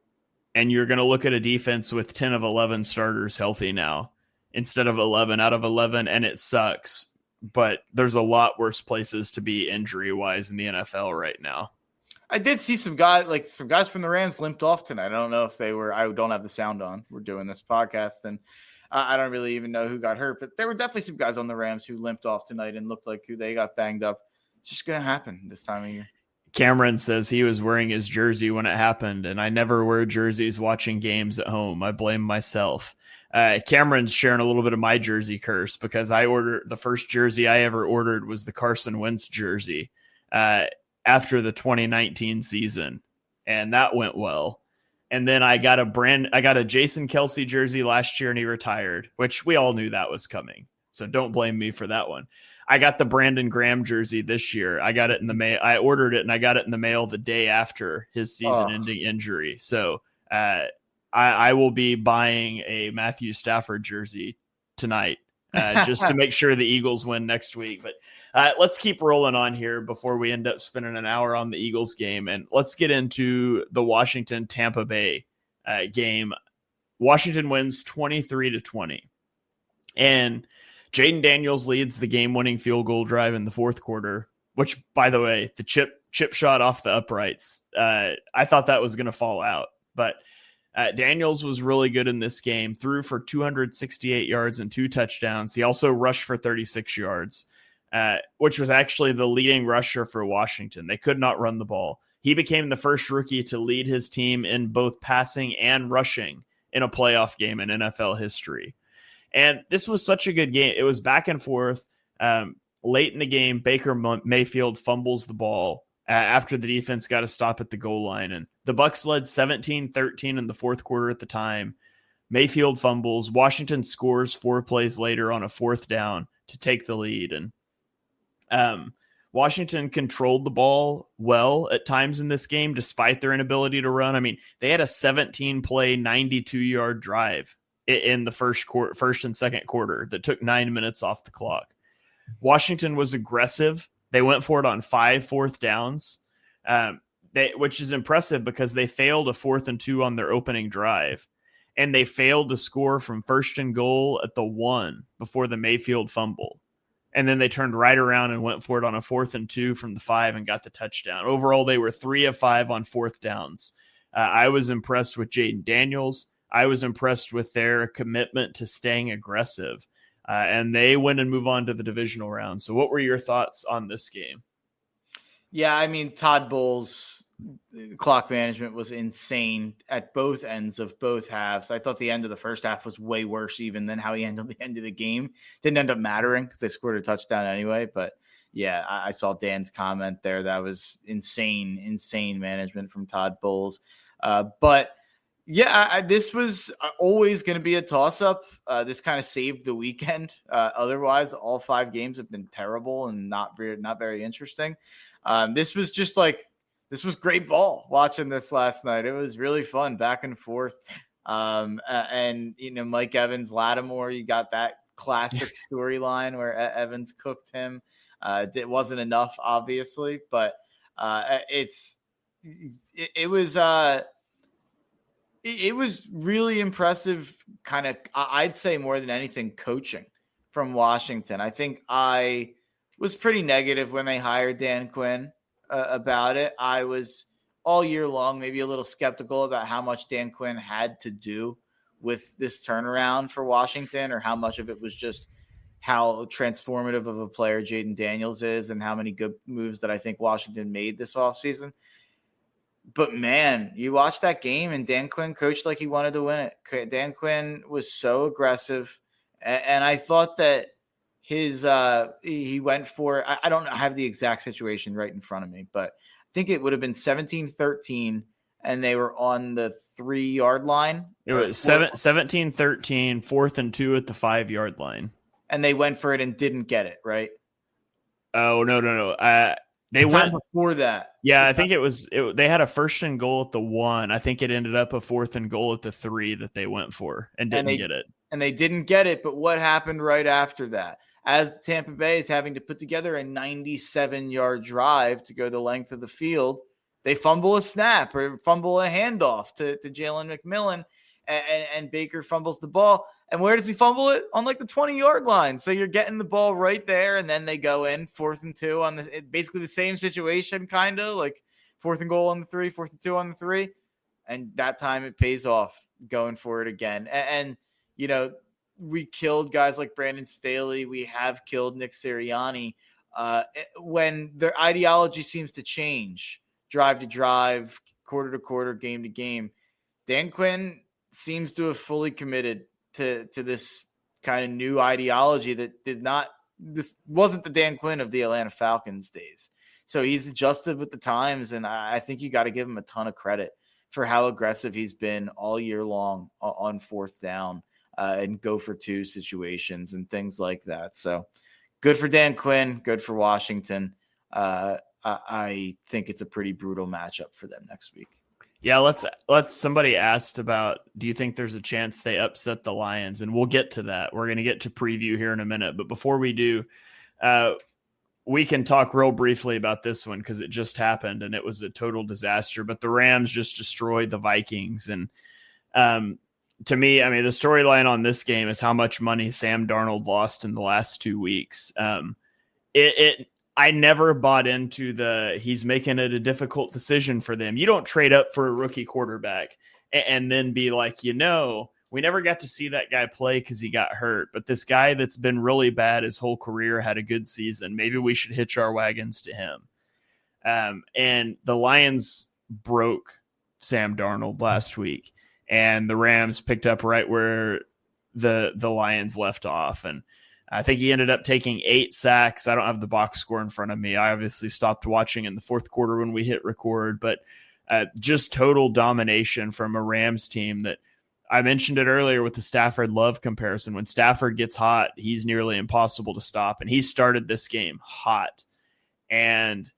and you're going to look at a defense with 10 of 11 starters healthy now instead of 11 out of 11, and it sucks. But there's a lot worse places to be injury wise in the NFL right now. I did see some guys from the Rams limped off tonight. I don't know if they were. I don't have the sound on. We're doing this podcast, and I don't really even know who got hurt. But there were definitely some guys on the Rams who limped off tonight and looked like they got banged up. It's just going to happen this time of year. Cameron says he was wearing his jersey when it happened, and I never wear jerseys watching games at home. I blame myself. Cameron's sharing a little bit of my jersey curse because the first jersey I ever ordered was the Carson Wentz jersey after the 2019 season, and that went well. And then I got a Jason Kelce jersey last year, and he retired, which we all knew that was coming. So don't blame me for that one. I got the Brandon Graham jersey this year. I got it in the mail. I ordered it and I got it in the mail the day after his season-ending injury. So I will be buying a Matthew Stafford jersey tonight just to make sure the Eagles win next week. But let's keep rolling on here before we end up spending an hour on the Eagles game. And let's get into the Washington-Tampa Bay game. Washington wins 23-20. And Jaden Daniels leads the game-winning field goal drive in the fourth quarter, which, by the way, the chip shot off the uprights. I thought that was going to fall out, but Daniels was really good in this game, threw for 268 yards and 2 touchdowns. He also rushed for 36 yards, which was actually the leading rusher for Washington. They could not run the ball. He became the first rookie to lead his team in both passing and rushing in a playoff game in NFL history. And this was such a good game. It was back and forth. Late in the game, Baker Mayfield fumbles the ball. after the defense got a stop at the goal line. And the Bucs led 17-13 in the fourth quarter at the time. Mayfield fumbles. Washington scores 4 plays later on a fourth down to take the lead. And Washington controlled the ball well at times in this game, despite their inability to run. I mean, they had a 17-play, 92-yard drive in the first and second quarter that took 9 minutes off the clock. Washington was aggressive. They went for it on 5 fourth downs, which is impressive because they failed a 4th and 2 on their opening drive. And they failed to score from 1st and goal at the 1 before the Mayfield fumble. And then they turned right around and went for it on a 4th and 2 from the 5 and got the touchdown. Overall, they were 3 of 5 on 4th downs. I was impressed with Jaden Daniels. I was impressed with their commitment to staying aggressive. And they win and move on to the divisional round. So what were your thoughts on this game? Yeah, I mean, Todd Bowles' clock management was insane at both ends of both halves. I thought the end of the first half was way worse even than how he handled the end of the game. Didn't end up mattering because they scored a touchdown anyway. But yeah, I saw Dan's comment there. That was insane management from Todd Bowles. But yeah, this was always going to be a toss-up. This kind of saved the weekend. Otherwise, all 5 games have been terrible and not very interesting. This was great ball watching this last night. It was really fun, back and forth. And Mike Evans, Lattimore, you got that classic storyline where Evans cooked him. It wasn't enough, obviously, but it was really impressive, kind of, I'd say more than anything, coaching from Washington. I think I was pretty negative when they hired Dan Quinn about it. I was all year long maybe a little skeptical about how much Dan Quinn had to do with this turnaround for Washington, or how much of it was just how transformative of a player Jaden Daniels is and how many good moves that I think Washington made this offseason. But man, you watch that game and Dan Quinn coached like he wanted to win it. Dan Quinn was so aggressive. And I thought that he went for, I don't have the exact situation right in front of me, but I think it would have been 17-13 and they were on the 3-yard line. It was 17-13, 4th and 2 at the 5-yard line. And they went for it and didn't get it, right? Oh, no. They went before that. Yeah, I think they had a 1st and goal at the 1. I think it ended up a 4th and goal at the 3 that they went for and didn't get it. And they didn't get it, but what happened right after that? As Tampa Bay is having to put together a 97-yard drive to go the length of the field, they fumble a snap or fumble a handoff to Jalen McMillan, and Baker fumbles the ball. And where does he fumble it? On like the 20-yard line. So you're getting the ball right there, and then they go in 4th and 2 on basically the same situation, kind of like 4th and goal on the 3, 4th and 2 on the 3. And that time it pays off going for it again. And we killed guys like Brandon Staley. We have killed Nick Sirianni. When their ideology seems to change, drive to drive, quarter to quarter, game to game, Dan Quinn seems to have fully committed to this kind of new ideology this wasn't the Dan Quinn of the Atlanta Falcons days. So he's adjusted with the times, and I think you got to give him a ton of credit for how aggressive he's been all year long on 4th down and go for 2 situations and things like that. So good for Dan Quinn, good for Washington. I think it's a pretty brutal matchup for them next week. Yeah, let's somebody asked about, do you think there's a chance they upset the Lions? And we'll get to that. We're going to get to preview here in a minute. But before we do, we can talk real briefly about this one because it just happened and it was a total disaster. But the Rams just destroyed the Vikings. And to me, I mean, the storyline on this game is how much money Sam Darnold lost in the last 2 weeks. I never bought into he's making it a difficult decision for them. You don't trade up for a rookie quarterback and then be like, we never got to see that guy play because he got hurt. But this guy that's been really bad his whole career had a good season. Maybe we should hitch our wagons to him. And the Lions broke Sam Darnold last week, and the Rams picked up right where the Lions left off. And I think he ended up taking 8 sacks. I don't have the box score in front of me. I obviously stopped watching in the fourth quarter when we hit record, but just total domination from a Rams team that I mentioned it earlier with the Stafford Love comparison. When Stafford gets hot, he's nearly impossible to stop. And he started this game hot. And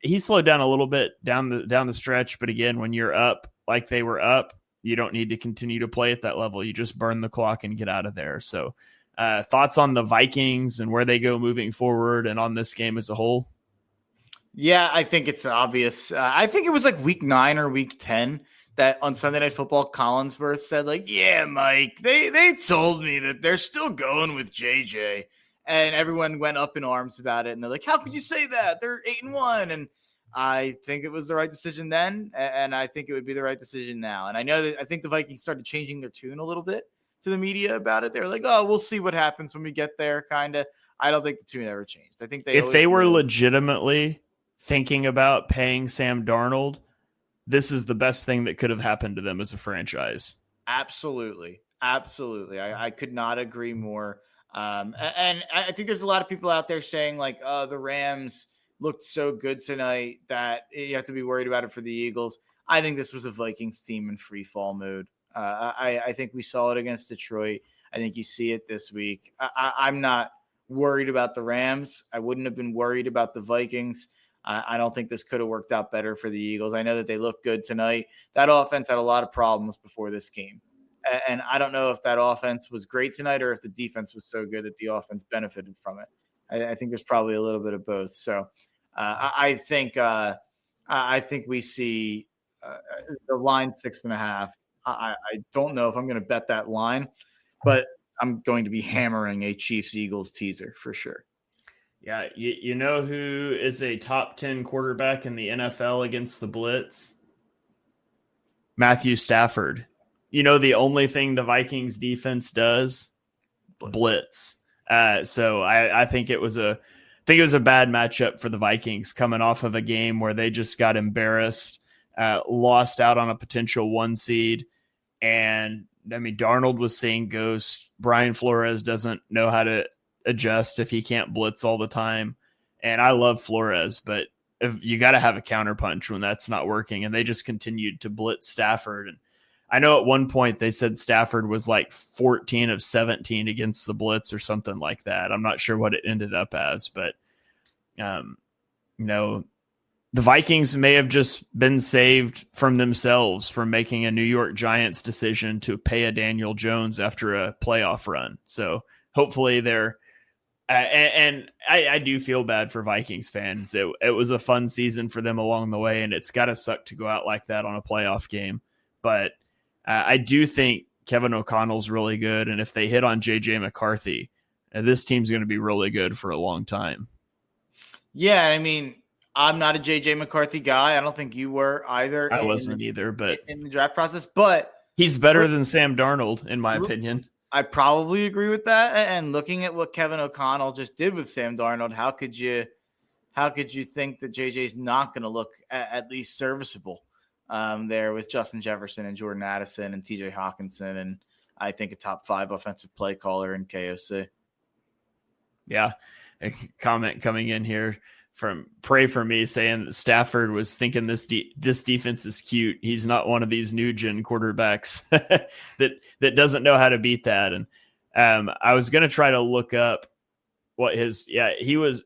he slowed down a little bit down the stretch. But again, when you're up like they were up, you don't need to continue to play at that level. You just burn the clock and get out of there. So thoughts on the Vikings and where they go moving forward and on this game as a whole? Yeah, I think it's obvious. I think it was like week 9 or week 10 that on Sunday Night Football, Collinsworth said, like, yeah, Mike, they told me that they're still going with JJ. And everyone went up in arms about it. And they're like, how could you say that? They're 8-1. And I think it was the right decision then. And I think it would be the right decision now. And I think the Vikings started changing their tune a little bit to the media about it. They were like, oh, we'll see what happens when we get there, kind of. I don't think the tune ever changed. I think if they were legitimately thinking about paying Sam Darnold, this is the best thing that could have happened to them as a franchise. Absolutely. I could not agree more. And I think there's a lot of people out there saying like, the Rams looked so good tonight that you have to be worried about it for the Eagles. I think this was a Vikings team in free fall mode. I think we saw it against Detroit. I think you see it this week. I'm not worried about the Rams. I wouldn't have been worried about the Vikings. I don't think this could have worked out better for the Eagles. I know that they look good tonight. That offense had a lot of problems before this game. And I don't know if that offense was great tonight or if the defense was so good that the offense benefited from it. I think there's probably a little bit of both. So I think we see the line 6.5. I don't know if I'm going to bet that line, but I'm going to be hammering a Chiefs-Eagles teaser for sure. Yeah, you know who is a top 10 quarterback in the NFL against the blitz? Matthew Stafford. You know the only thing the Vikings defense does? Blitz. So I think it was a bad matchup for the Vikings coming off of a game where they just got embarrassed, lost out on a potential 1 seed. And I mean, Darnold was seeing ghosts. Brian Flores doesn't know how to adjust if he can't blitz all the time. And I love Flores, but if you got to have a counterpunch when that's not working. And they just continued to blitz Stafford. And I know at one point they said Stafford was like 14 of 17 against the blitz or something like that. I'm not sure what it ended up as, but the Vikings may have just been saved from themselves from making a New York Giants decision to pay a Daniel Jones after a playoff run. So hopefully they're, and I do feel bad for Vikings fans. It was a fun season for them along the way, and it's got to suck to go out like that on a playoff game. But I do think Kevin O'Connell's really good, and if they hit on J.J. McCarthy, this team's going to be really good for a long time. Yeah, I mean, I'm not a J.J. McCarthy guy. I don't think you were either. I wasn't either, but in the draft process. But he's better than Sam Darnold, in my opinion. I probably agree with that. And looking at what Kevin O'Connell just did with Sam Darnold, how could you think that JJ's not going to look at least serviceable there with Justin Jefferson and Jordan Addison and TJ Hawkinson, and I think a top 5 offensive play caller in KOC. Yeah, a comment coming in here from Pray For Me saying that Stafford was thinking this defense is cute. He's not one of these new gen quarterbacks that doesn't know how to beat that. And I was going to try to look up what he was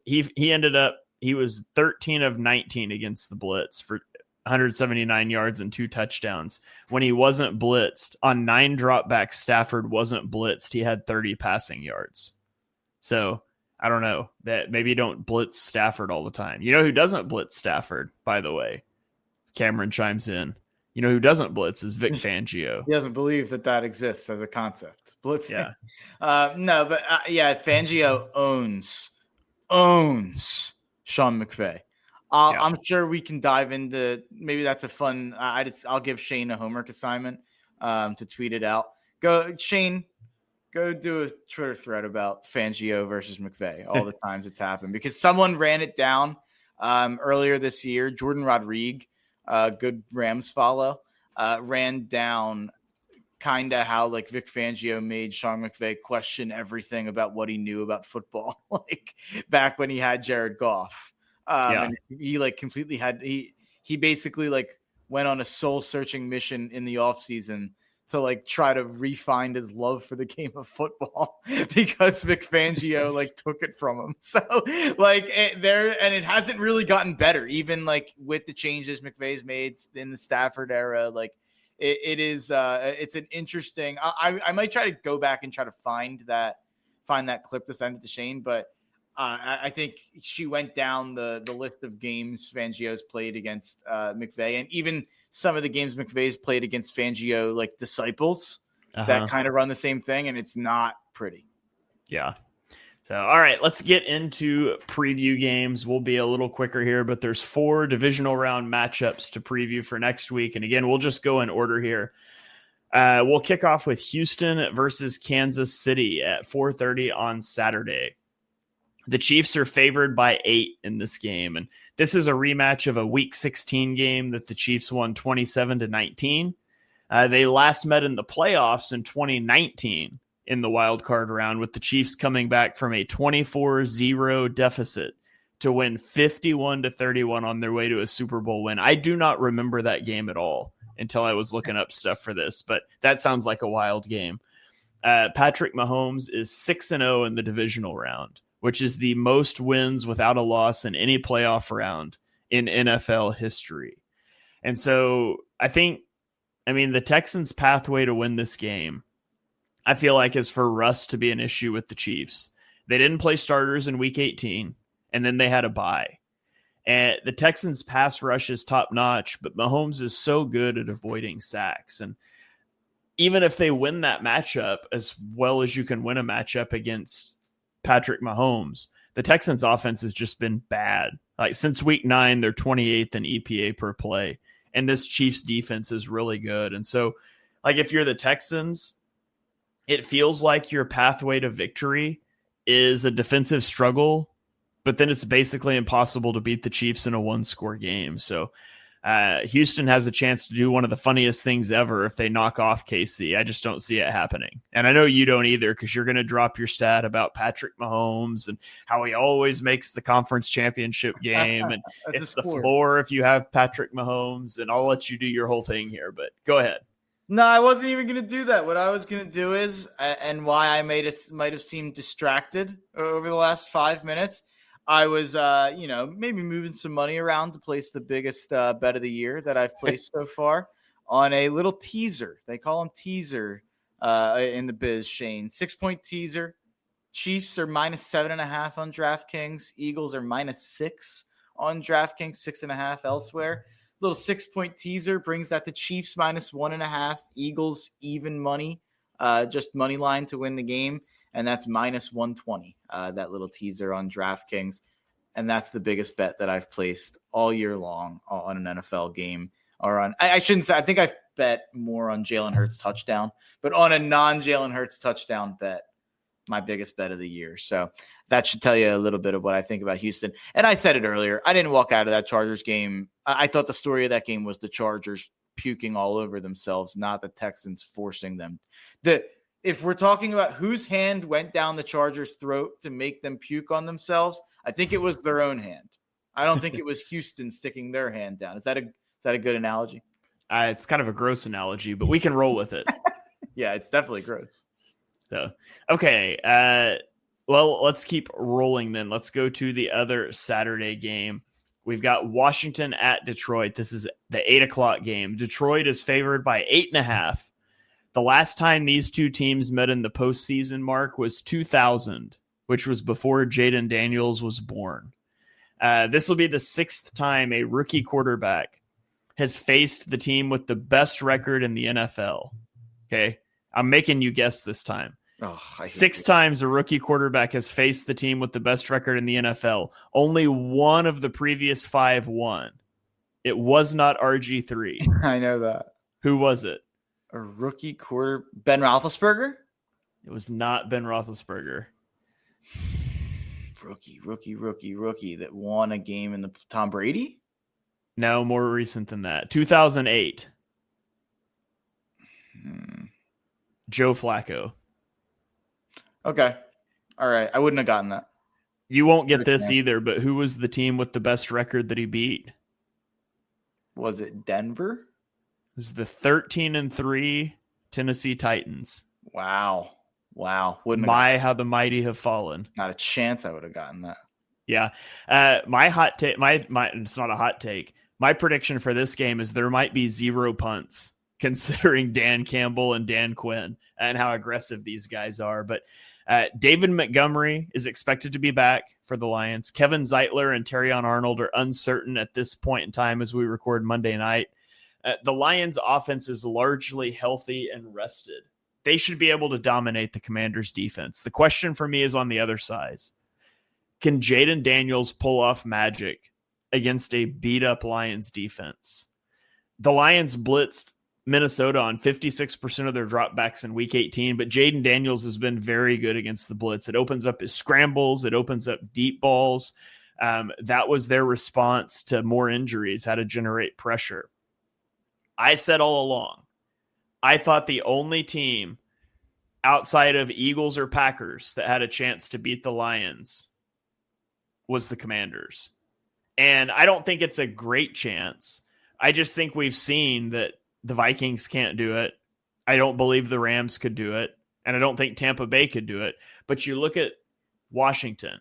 13 of 19 against the blitz for 179 yards and 2 touchdowns. When he wasn't blitzed on 9 dropbacks, Stafford wasn't blitzed. He had 30 passing yards. So I don't know, that maybe you don't blitz Stafford all the time. You know who doesn't blitz Stafford, by the way? Cameron chimes in. You know who doesn't blitz is Vic Fangio. He doesn't believe that exists as a concept. Blitzing. Yeah. Fangio owns Sean McVay. I'm sure we can dive into, maybe that's a fun, I'll give Shane a homework assignment to tweet it out. Shane, go do a Twitter thread about Fangio versus McVay, all the times it's happened, because someone ran it down earlier this year. Jordan Rodriguez, good Rams follow, ran down kind of how like Vic Fangio made Sean McVay question everything about what he knew about football, like back when he had Jared Goff. And he like completely he basically like went on a soul searching mission in the offseason to like try to refine his love for the game of football because Vic Fangio like took it from him. So like it hasn't really gotten better, even like with the changes McVay's made in the Stafford era. Like it's an interesting, I might try to go back and try to find that clip to send it to Shane, but I think she went down the list of games Fangio's played against McVay, and even some of the games McVay's played against Fangio, like disciples that kind of run the same thing, and it's not pretty. Yeah. So, all right, let's get into preview games. We'll be a little quicker here, but there's 4 divisional round matchups to preview for next week. And again, we'll just go in order here. We'll kick off with Houston versus Kansas City at 4:30 on Saturday. The Chiefs are favored by 8 in this game, and this is a rematch of a Week 16 game that the Chiefs won 27-19. They last met in the playoffs in 2019 in the wildcard round, with the Chiefs coming back from a 24-0 deficit to win 51-31 on their way to a Super Bowl win. I do not remember that game at all until I was looking up stuff for this, but that sounds like a wild game. Patrick Mahomes is 6-0 in the divisional round, which is the most wins without a loss in any playoff round in NFL history. And so the Texans' pathway to win this game, I feel like, is for Russ to be an issue with the Chiefs. They didn't play starters in Week 18, and then they had a bye. And the Texans' pass rush is top-notch, but Mahomes is so good at avoiding sacks. And even if they win that matchup as well as you can win a matchup against Patrick Mahomes, the Texans offense has just been bad. Like since Week 9, they're 28th in EPA per play. And this Chiefs defense is really good. And so like if you're the Texans, it feels like your pathway to victory is a defensive struggle, but then it's basically impossible to beat the Chiefs in a 1-score game. So Houston has a chance to do one of the funniest things ever if they knock off KC. I just don't see it happening. And I know you don't either, because you're going to drop your stat about Patrick Mahomes and how he always makes the conference championship game. And it's the floor if you have Patrick Mahomes, and I'll let you do your whole thing here, but go ahead. No, I wasn't even going to do that. What I was going to do is, and why I might have seemed distracted over the last 5 minutes, I was, maybe moving some money around to place the biggest bet of the year that I've placed so far on a little teaser. They call them teaser in the biz, Shane. 6-point teaser. Chiefs are -7.5 on DraftKings. Eagles are -6 on DraftKings, 6.5 elsewhere. Little 6-point teaser brings that to Chiefs -1.5, Eagles even money, just money line to win the game. And that's -120, that little teaser on DraftKings. And that's the biggest bet that I've placed all year long on an NFL game. Or on, I shouldn't say, I think I've bet more on Jalen Hurts touchdown, but on a non-Jalen Hurts touchdown bet, my biggest bet of the year. So that should tell you a little bit of what I think about Houston. And I said it earlier, I didn't walk out of that Chargers game. I thought the story of that game was the Chargers puking all over themselves, not the Texans forcing them. If we're talking about whose hand went down the Chargers' throat to make them puke on themselves, I think it was their own hand. I don't think it was Houston sticking their hand down. Is that a good analogy? It's kind of a gross analogy, but we can roll with it. Yeah, it's definitely gross. So, okay. Well, let's keep rolling then. Let's go to the other Saturday game. We've got Washington at Detroit. This is the 8:00 game. Detroit is favored by 8.5. The last time these two teams met in the postseason, Mark, was 2000, which was before Jaden Daniels was born. This will be the 6th time a rookie quarterback has faced the team with the best record in the NFL. Okay, I'm making you guess this time. 6 times a rookie quarterback has faced the team with the best record in the NFL. Only one of the previous 5 won. It was not RG3. I know that. Who was it? A rookie quarter, Ben Roethlisberger? It was not Ben Roethlisberger. Rookie that won a game in the Tom Brady? No, more recent than that. 2008. Joe Flacco. Okay. All right. I wouldn't have gotten that. You won't get this either, but who was the team with the best record that he beat? Was it Denver? It was the 13-3 Tennessee Titans. Wow. How the mighty have fallen. Not a chance I would have gotten that. Yeah. My hot take, it's not a hot take. My prediction for this game is there might be 0 punts, considering Dan Campbell and Dan Quinn and how aggressive these guys are. But David Montgomery is expected to be back for the Lions. Kevin Zeitler and Terrion Arnold are uncertain at this point in time as we record Monday night. The Lions offense is largely healthy and rested. They should be able to dominate the Commanders defense. The question for me is on the other side. Can Jaden Daniels pull off magic against a beat up Lions defense? The Lions blitzed Minnesota on 56% of their dropbacks in week 18, but Jaden Daniels has been very good against the blitz. It opens up his scrambles. It opens up deep balls. That was their response to more injuries, how to generate pressure. I said all along, I thought the only team outside of Eagles or Packers that had a chance to beat the Lions was the Commanders. And I don't think it's a great chance. I just think we've seen that the Vikings can't do it. I don't believe the Rams could do it. And I don't think Tampa Bay could do it. But you look at Washington,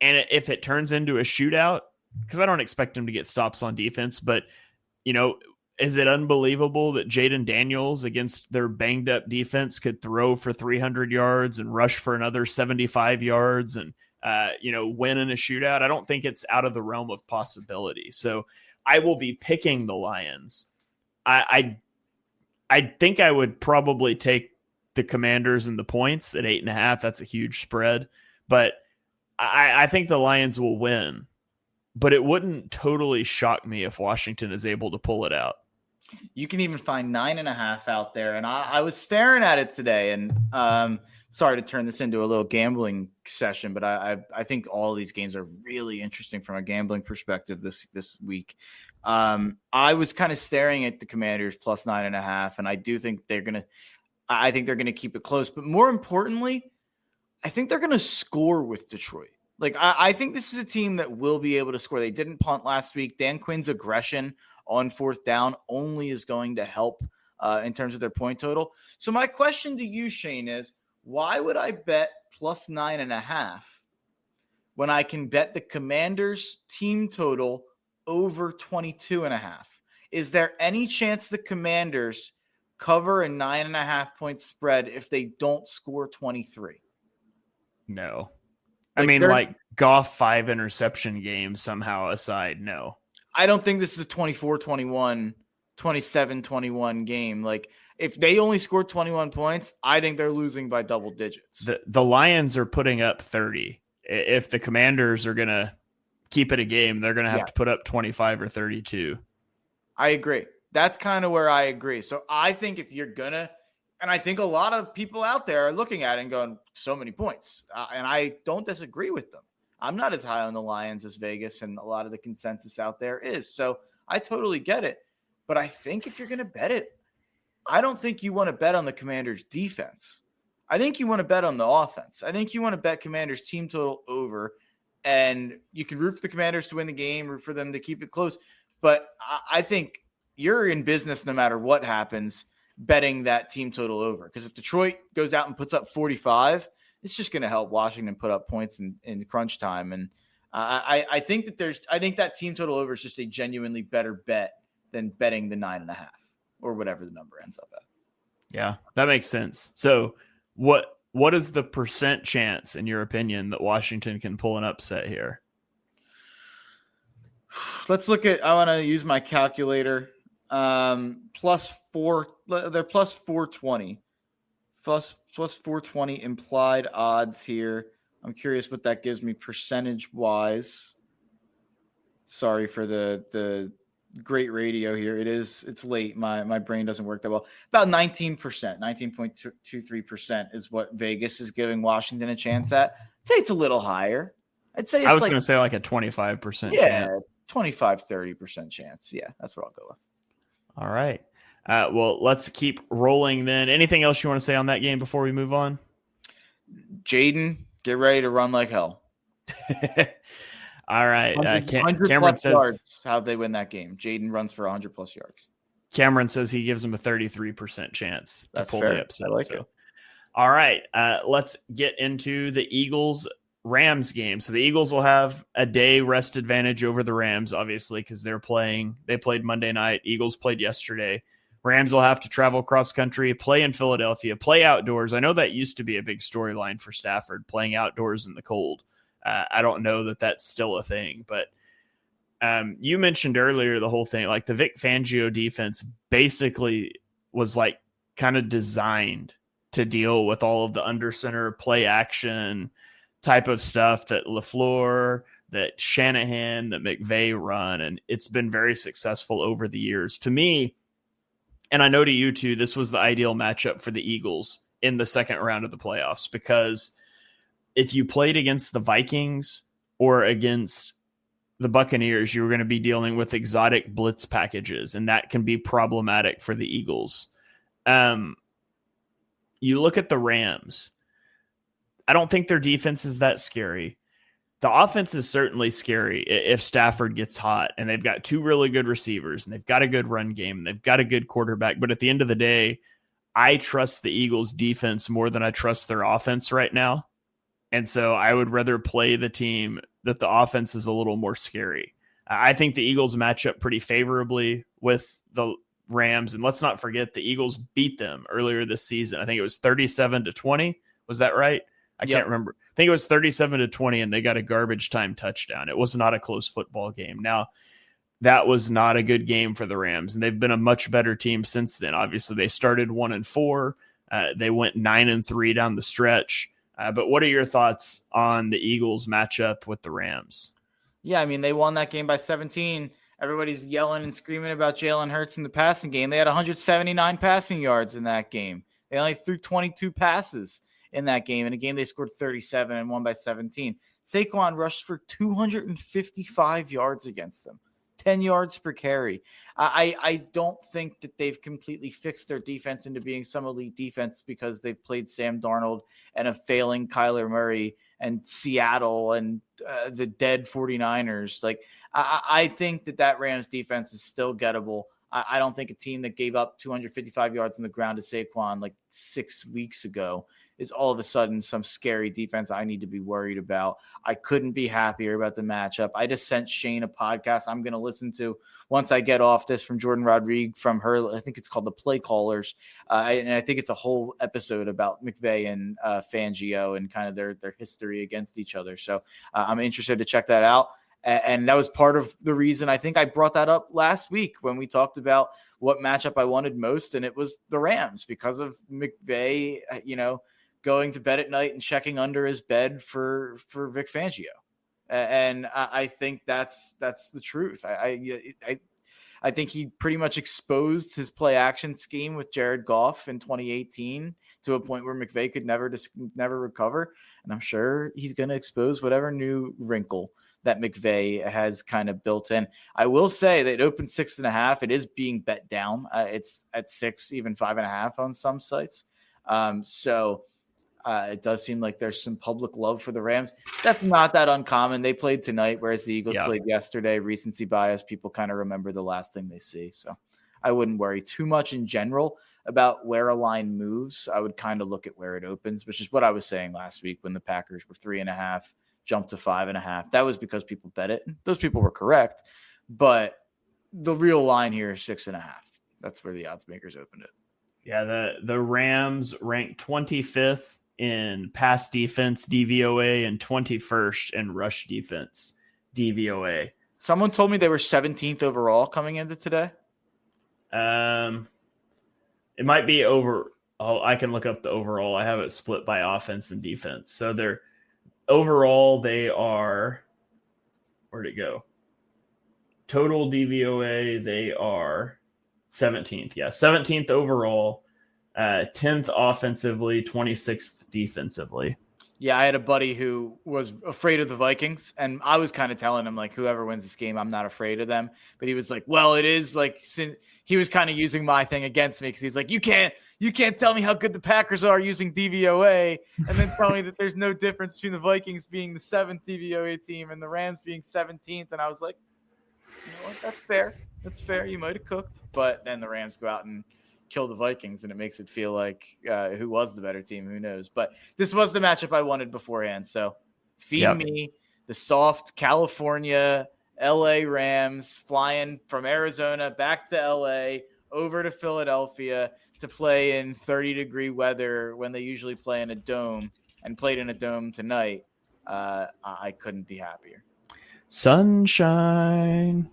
and if it turns into a shootout, because I don't expect them to get stops on defense, but, is it unbelievable that Jaden Daniels against their banged up defense could throw for 300 yards and rush for another 75 yards and, win in a shootout? I don't think it's out of the realm of possibility. So I will be picking the Lions. I think I would probably take the Commanders and the points at 8.5. That's a huge spread, but I think the Lions will win, but it wouldn't totally shock me if Washington is able to pull it out. You can even find 9.5 out there. And I was staring at it today, and sorry to turn this into a little gambling session, but I think all of these games are really interesting from a gambling perspective this week. I was kind of staring at the Commanders plus 9.5, and I do think they're going to keep it close. But more importantly, I think they're going to score with Detroit. Like, I think this is a team that will be able to score. They didn't punt last week. Dan Quinn's aggression on fourth down only is going to help in terms of their point total. So my question to you, Shane, is why would I bet plus 9.5 when I can bet the Commanders team total over 22.5? Is there any chance the Commanders cover a 9.5 point spread if they don't score 23? No. Like Goff 5 interception game somehow aside, no. I don't think this is a 24-21, 27-21 game. Like, if they only score 21 points, I think they're losing by double digits. The Lions are putting up 30. If the Commanders are going to keep it a game, they're going to have to put up 25 or 32. I agree. That's kind of where I agree. So I think if you're going to, and I think a lot of people out there are looking at it and going, so many points. And I don't disagree with them. I'm not as high on the Lions as Vegas and a lot of the consensus out there is. So I totally get it. But I think if you're going to bet it, I don't think you want to bet on the Commanders' defense. I think you want to bet on the offense. I think you want to bet Commanders' team total over, and you can root for the Commanders to win the game, root for them to keep it close. But I think you're in business no matter what happens betting that team total over. Because if Detroit goes out and puts up 45, it's just going to help Washington put up points in crunch time. And I think that team total over is just a genuinely better bet than betting the 9.5 or whatever the number ends up at. Yeah, that makes sense. So what is the percent chance, in your opinion, that Washington can pull an upset here? Let's look at, I want to use my calculator. Plus 4, they're plus 420. Plus 420 implied odds here. I'm curious what that gives me percentage wise. Sorry for the great radio here. It's late. My brain doesn't work that well. About 19%, 19.23% is what Vegas is giving Washington a chance at. I'd say it's a little higher. I'd say I was going to say like a 25% chance. 25, 30% chance. Yeah, that's what I'll go with. All right. Well, let's keep rolling then. Anything else you want to say on that game before we move on? Jaden, get ready to run like hell. All right. 100 Cameron plus says yards, how they win that game. Jaden runs for 100 plus yards. Cameron says he gives him a 33% chance to pull the upset. I like it. All right. Let's get into the Eagles-Rams game. So the Eagles will have a day rest advantage over the Rams, obviously, because they played Monday night. Eagles played yesterday. Rams will have to travel cross country, play in Philadelphia, play outdoors. I know that used to be a big storyline for Stafford, playing outdoors in the cold. I don't know that that's still a thing, but you mentioned earlier the whole thing, like the Vic Fangio defense basically was like kind of designed to deal with all of the under center play action type of stuff that LaFleur, that Shanahan, that McVay run. And it's been very successful over the years. To me, and I know to you too, this was the ideal matchup for the Eagles in the second round of the playoffs, because if you played against the Vikings or against the Buccaneers, you were going to be dealing with exotic blitz packages, and that can be problematic for the Eagles. You look at the Rams. I don't think their defense is that scary. The offense is certainly scary if Stafford gets hot, and they've got two really good receivers, and they've got a good run game, and they've got a good quarterback. But at the end of the day, I trust the Eagles defense more than I trust their offense right now. And so I would rather play the team that the offense is a little more scary. I think the Eagles match up pretty favorably with the Rams. And let's not forget, the Eagles beat them earlier this season. I think it was 37-20. Was that right? I can't remember. I think it was 37-20, and they got a garbage time touchdown. It was not a close football game. Now, that was not a good game for the Rams, and they've been a much better team since then. Obviously, they started 1-4. They went 9-3 down the stretch. But what are your thoughts on the Eagles matchup with the Rams? Yeah, I mean, they won that game by 17. Everybody's yelling and screaming about Jalen Hurts in the passing game. They had 179 passing yards in that game. They only threw 22 passes in that game. In a game, they scored 37 and won by 17. Saquon rushed for 255 yards against them. 10 yards per carry. I don't think that they've completely fixed their defense into being some elite defense because they've played Sam Darnold and a failing Kyler Murray and Seattle and the dead 49ers. Like, I think that Rams defense is still gettable. I don't think a team that gave up 255 yards on the ground to Saquon like 6 weeks ago is all of a sudden some scary defense I need to be worried about. I couldn't be happier about the matchup. I just sent Shane a podcast I'm going to listen to once I get off this from Jordan Rodriguez from her. I think it's called The Play Callers. And I think it's a whole episode about McVay and Fangio and kind of their history against each other. So I'm interested to check that out. And that was part of the reason I think I brought that up last week when we talked about what matchup I wanted most. And it was the Rams because of McVay, going to bed at night and checking under his bed for Vic Fangio. And I think that's the truth. I think he pretty much exposed his play action scheme with Jared Goff in 2018 to a point where McVay could never recover. And I'm sure he's going to expose whatever new wrinkle that McVay has kind of built in. I will say that it opened 6.5. It is being bet down. It's at 6, even 5.5 on some sites. So it does seem like there's some public love for the Rams. That's not that uncommon. They played tonight, whereas the Eagles played yesterday. Recency bias. People kind of remember the last thing they see. So I wouldn't worry too much in general about where a line moves. I would kind of look at where it opens, which is what I was saying last week when the Packers were 3.5. Jumped to 5.5. That was because people bet it. Those people were correct, but the real line here is 6.5. That's where the odds makers opened it. Yeah, the Rams ranked 25th in pass defense DVOA and 21st in rush defense DVOA. Someone told me they were 17th overall coming into today. It might be over. Oh, I can look up the overall. I have it split by offense and defense. So they're overall, they are, where'd it go? Total DVOA, they are 17th. Yeah, 17th overall, 10th offensively, 26th defensively. Yeah, I had a buddy who was afraid of the Vikings, and I was kind of telling him, like, whoever wins this game, I'm not afraid of them. But he was like, well, it is like, since he was kind of using my thing against me because he's like, you can't tell me how good the Packers are using DVOA and then tell me that there's no difference between the Vikings being the 7th DVOA team and the Rams being 17th. And I was like, you know what? That's fair. That's fair. You might have cooked. But then the Rams go out and kill the Vikings, and it makes it feel like who was the better team? Who knows? But this was the matchup I wanted beforehand. So feed me the soft California LA Rams flying from Arizona back to LA over to Philadelphia to play in 30-degree weather when they usually play in a dome, and played in a dome tonight. I couldn't be happier. Sunshine.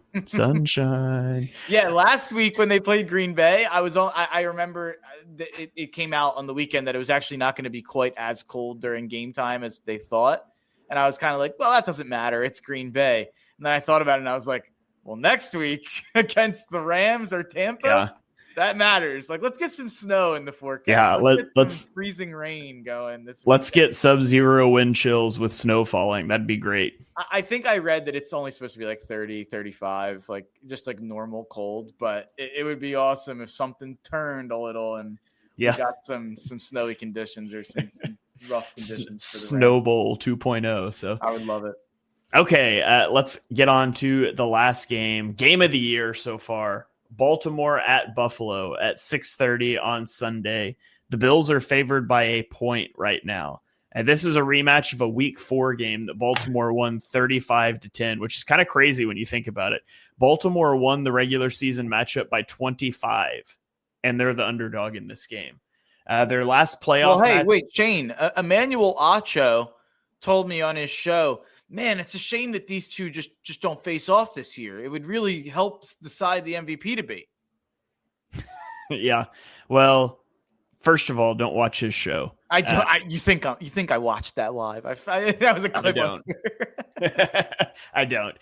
Yeah, last week when they played Green Bay, I remember it came out on the weekend that it was actually not going to be quite as cold during game time as they thought. And I was kind of like, well, that doesn't matter. It's Green Bay. And then I thought about it and I was like, well, next week against the Rams or Tampa, that matters. Like, let's get some snow in the forecast. Yeah, let's get some freezing rain going this week. Let's get sub-zero wind chills with snow falling. That'd be great. I think I read that it's only supposed to be like 30, 35, like just like normal cold. But it would be awesome if something turned a little and we got some snowy conditions or some rough conditions. Snow Bowl 2.0. So I would love it. Okay, let's get on to the last game of the year so far. Baltimore at Buffalo at 6:30 on Sunday. The Bills are favored by a point right now. And this is a rematch of a week 4 game that Baltimore won 35-10, which is kind of crazy when you think about it. Baltimore won the regular season matchup by 25, and they're the underdog in this game. Their last playoff. Well, wait, Shane, Emmanuel Acho told me on his show, man, it's a shame that these two just don't face off this year. It would really help decide the MVP debate. Yeah. Well, first of all, don't watch his show. I don't. You think I watched that live? That was a clip. I don't. I don't.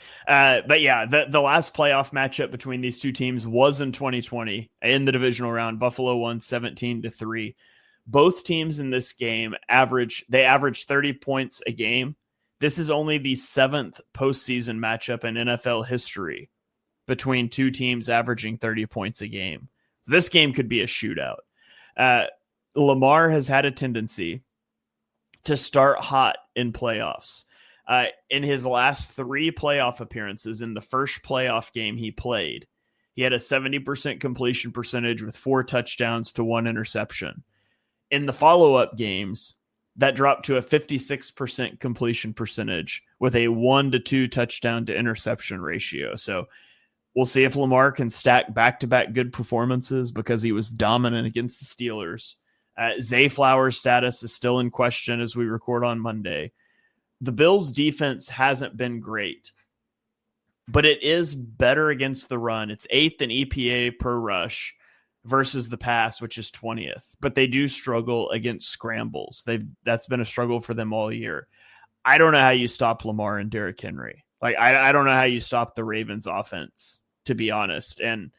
But yeah, the last playoff matchup between these two teams was in 2020 in the divisional round. Buffalo won 17-3. Both teams in this game averaged 30 points a game. This is only the 7th postseason matchup in NFL history between two teams averaging 30 points a game. So this game could be a shootout. Lamar has had a tendency to start hot in playoffs. In his last 3 playoff appearances, in the first playoff game he played, he had a 70% completion percentage with 4 touchdowns to 1 interception. In the follow-up games, that dropped to a 56% completion percentage with a 1-2 touchdown to interception ratio. So we'll see if Lamar can stack back-to-back good performances because he was dominant against the Steelers. Zay Flowers' status is still in question as we record on Monday. The Bills' defense hasn't been great, but it is better against the run. It's 8th in EPA per rush versus the pass, which is 20th. But they do struggle against scrambles. That's been a struggle for them all year. I don't know how you stop Lamar and Derrick Henry. Like, I don't know how you stop the Ravens offense, to be honest. And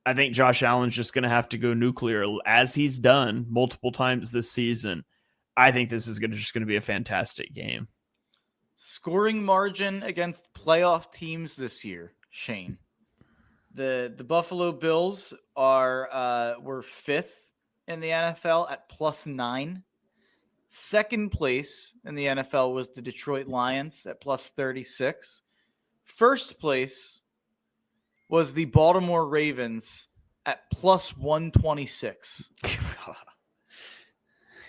I think Josh Allen's just going to have to go nuclear, as he's done multiple times this season. I think this is just going to be a fantastic game. Scoring margin against playoff teams this year, Shane. The Buffalo Bills were 5th in the NFL at +9. Second place in the NFL was the Detroit Lions at +36. First place was the Baltimore Ravens at +126.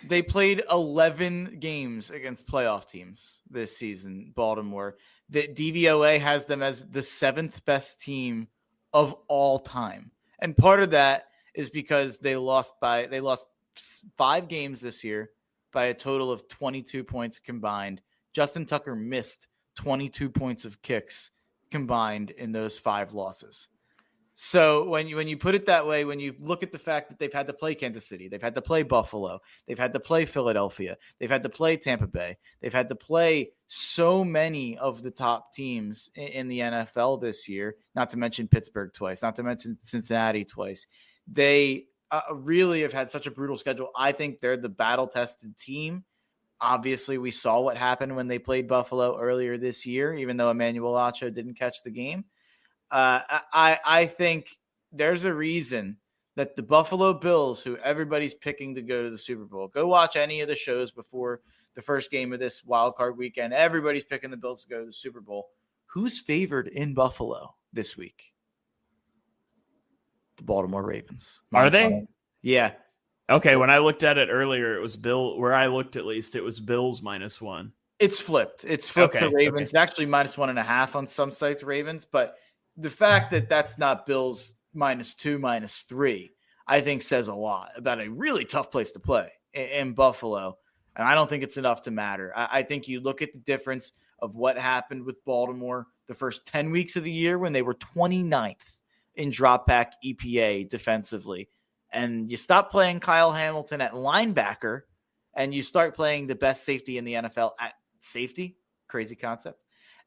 They played 11 games against playoff teams this season, Baltimore. The DVOA has them as the 7th best team of all time. And part of that is because they lost 5 games this year by a total of 22 points combined. Justin Tucker missed 22 points of kicks combined in those 5 losses. So when you put it that way, when you look at the fact that they've had to play Kansas City, they've had to play Buffalo, they've had to play Philadelphia, they've had to play Tampa Bay, they've had to play so many of the top teams in the NFL this year, not to mention Pittsburgh twice, not to mention Cincinnati twice. They really have had such a brutal schedule. I think they're the battle-tested team. Obviously, we saw what happened when they played Buffalo earlier this year, even though Emmanuel Acho didn't catch the game. I think there's a reason that the Buffalo Bills, who everybody's picking to go to the Super Bowl, go watch any of the shows before the first game of this Wildcard Weekend. Everybody's picking the Bills to go to the Super Bowl. Who's favored in Buffalo this week? The Baltimore Ravens. Are they? Yeah. Okay, when I looked at it earlier, it was Bill. Where I looked, at least, it was Bills -1. It's flipped. It's flipped to Ravens. Okay. It's actually -1.5 on some sites, Ravens. But the fact that that's not Bills -2, -3, I think says a lot about a really tough place to play in Buffalo. And I don't think it's enough to matter. I think you look at the difference of what happened with Baltimore the first 10 weeks of the year when they were 29th in drop back EPA defensively. And you stop playing Kyle Hamilton at linebacker and you start playing the best safety in the NFL at safety. Crazy concept.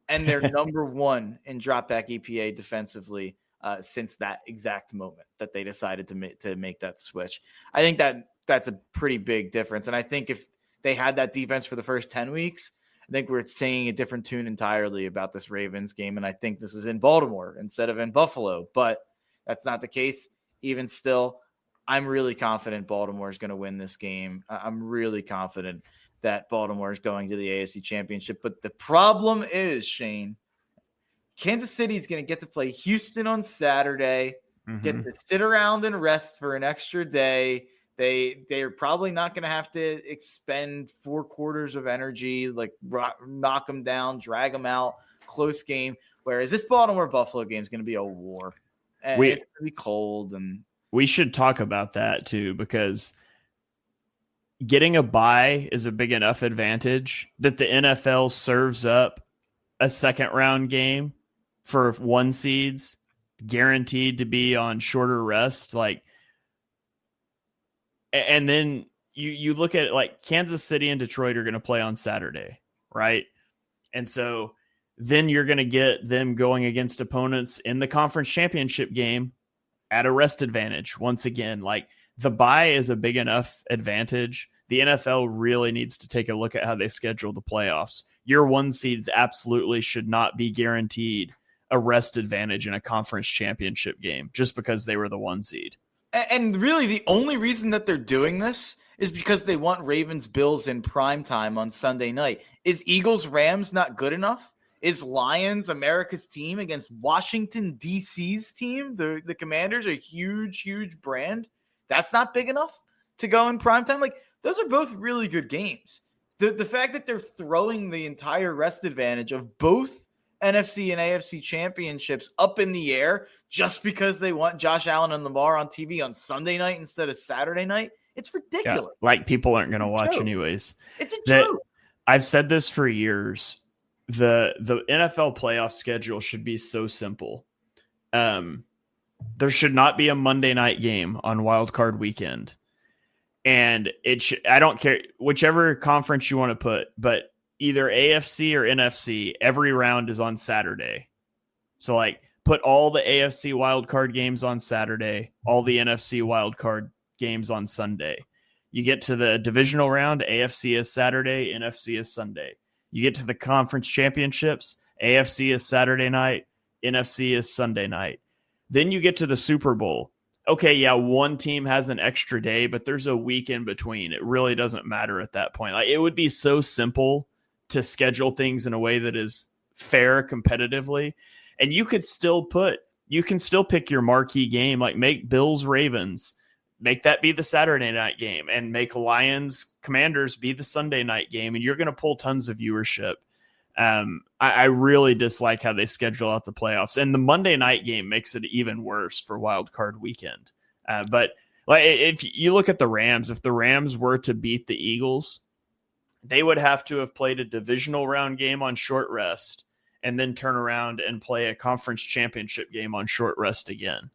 And they're number one in drop back EPA defensively since that exact moment that they decided to make that switch. I think that's a pretty big difference. And I think if they had that defense for the first 10 weeks, I think we're singing a different tune entirely about this Ravens game. And I think this is in Baltimore instead of in Buffalo, but that's not the case. Even still, I'm really confident Baltimore is going to win this game. I'm really confident that Baltimore is going to the AFC Championship. But the problem is, Shane, Kansas City is going to get to play Houston on Saturday, get to sit around and rest for an extra day. They're probably not going to have to expend 4 quarters of energy, like knock them down, drag them out, close game. Whereas this Baltimore-Buffalo game is going to be a war. And it's going to be cold. And we should talk about that too, because getting a bye is a big enough advantage that the NFL serves up a second-round game for 1 seeds guaranteed to be on shorter rest. And then you look at it, like Kansas City and Detroit are going to play on Saturday, right? And so then you're going to get them going against opponents in the conference championship game at a rest advantage. Once again, like the bye is a big enough advantage. The NFL really needs to take a look at how they schedule the playoffs. Your 1 seeds absolutely should not be guaranteed a rest advantage in a conference championship game just because they were the 1 seed. And really, the only reason that they're doing this is because they want Ravens-Bills in prime time on Sunday night. Is Eagles-Rams not good enough? Is Lions America's team against Washington, D.C.'s team? The Commanders, a huge, huge brand. That's not big enough to go in prime time? Like, those are both really good games. The fact that they're throwing the entire rest advantage of both NFC and AFC championships up in the air just because they want Josh Allen and Lamar on TV on Sunday night instead of Saturday night. It's ridiculous. Yeah, like people aren't going to watch anyways. It's a joke. I've said this for years. The NFL playoff schedule should be so simple. There should not be a Monday night game on Wildcard Weekend. And I don't care whichever conference you want to put, but either AFC or NFC, every round is on Saturday. So like put all the AFC wildcard games on Saturday, all the NFC wildcard games on Sunday. You get to the divisional round, AFC is Saturday, NFC is Sunday. You get to the conference championships, AFC is Saturday night, NFC is Sunday night. Then you get to the Super Bowl. Okay, yeah, 1 team has an extra day, but there's a week in between. It really doesn't matter at that point. Like it would be so simple to schedule things in a way that is fair competitively. And you can still pick your marquee game, like make Bills Ravens, make that be the Saturday night game, and make Lions Commanders be the Sunday night game. And you're going to pull tons of viewership. I really dislike how they schedule out the playoffs, and the Monday night game makes it even worse for Wild Card Weekend. But like, if you look at the Rams, if the Rams were to beat the Eagles, they would have to have played a divisional round game on short rest and then turn around and play a conference championship game on short rest again.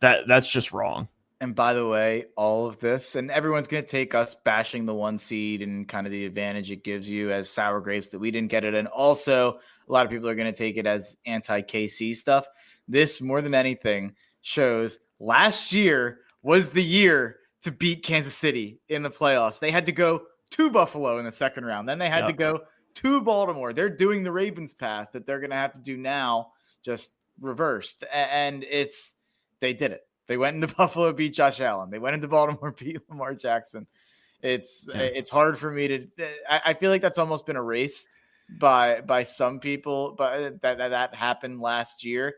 That's just wrong. And by the way, all of this, and everyone's going to take us bashing the 1 seed and kind of the advantage it gives you as sour grapes that we didn't get it. And also, a lot of people are going to take it as anti-KC stuff. This, more than anything, shows last year was the year to beat Kansas City in the playoffs. They had to go to Buffalo in the second round. Then they had to go to Baltimore. They're doing the Ravens path that they're going to have to do now, just reversed. And it's they did it. They went into Buffalo, beat Josh Allen. They went into Baltimore, beat Lamar Jackson. It's hard for me to. I feel like that's almost been erased by some people, but that happened last year.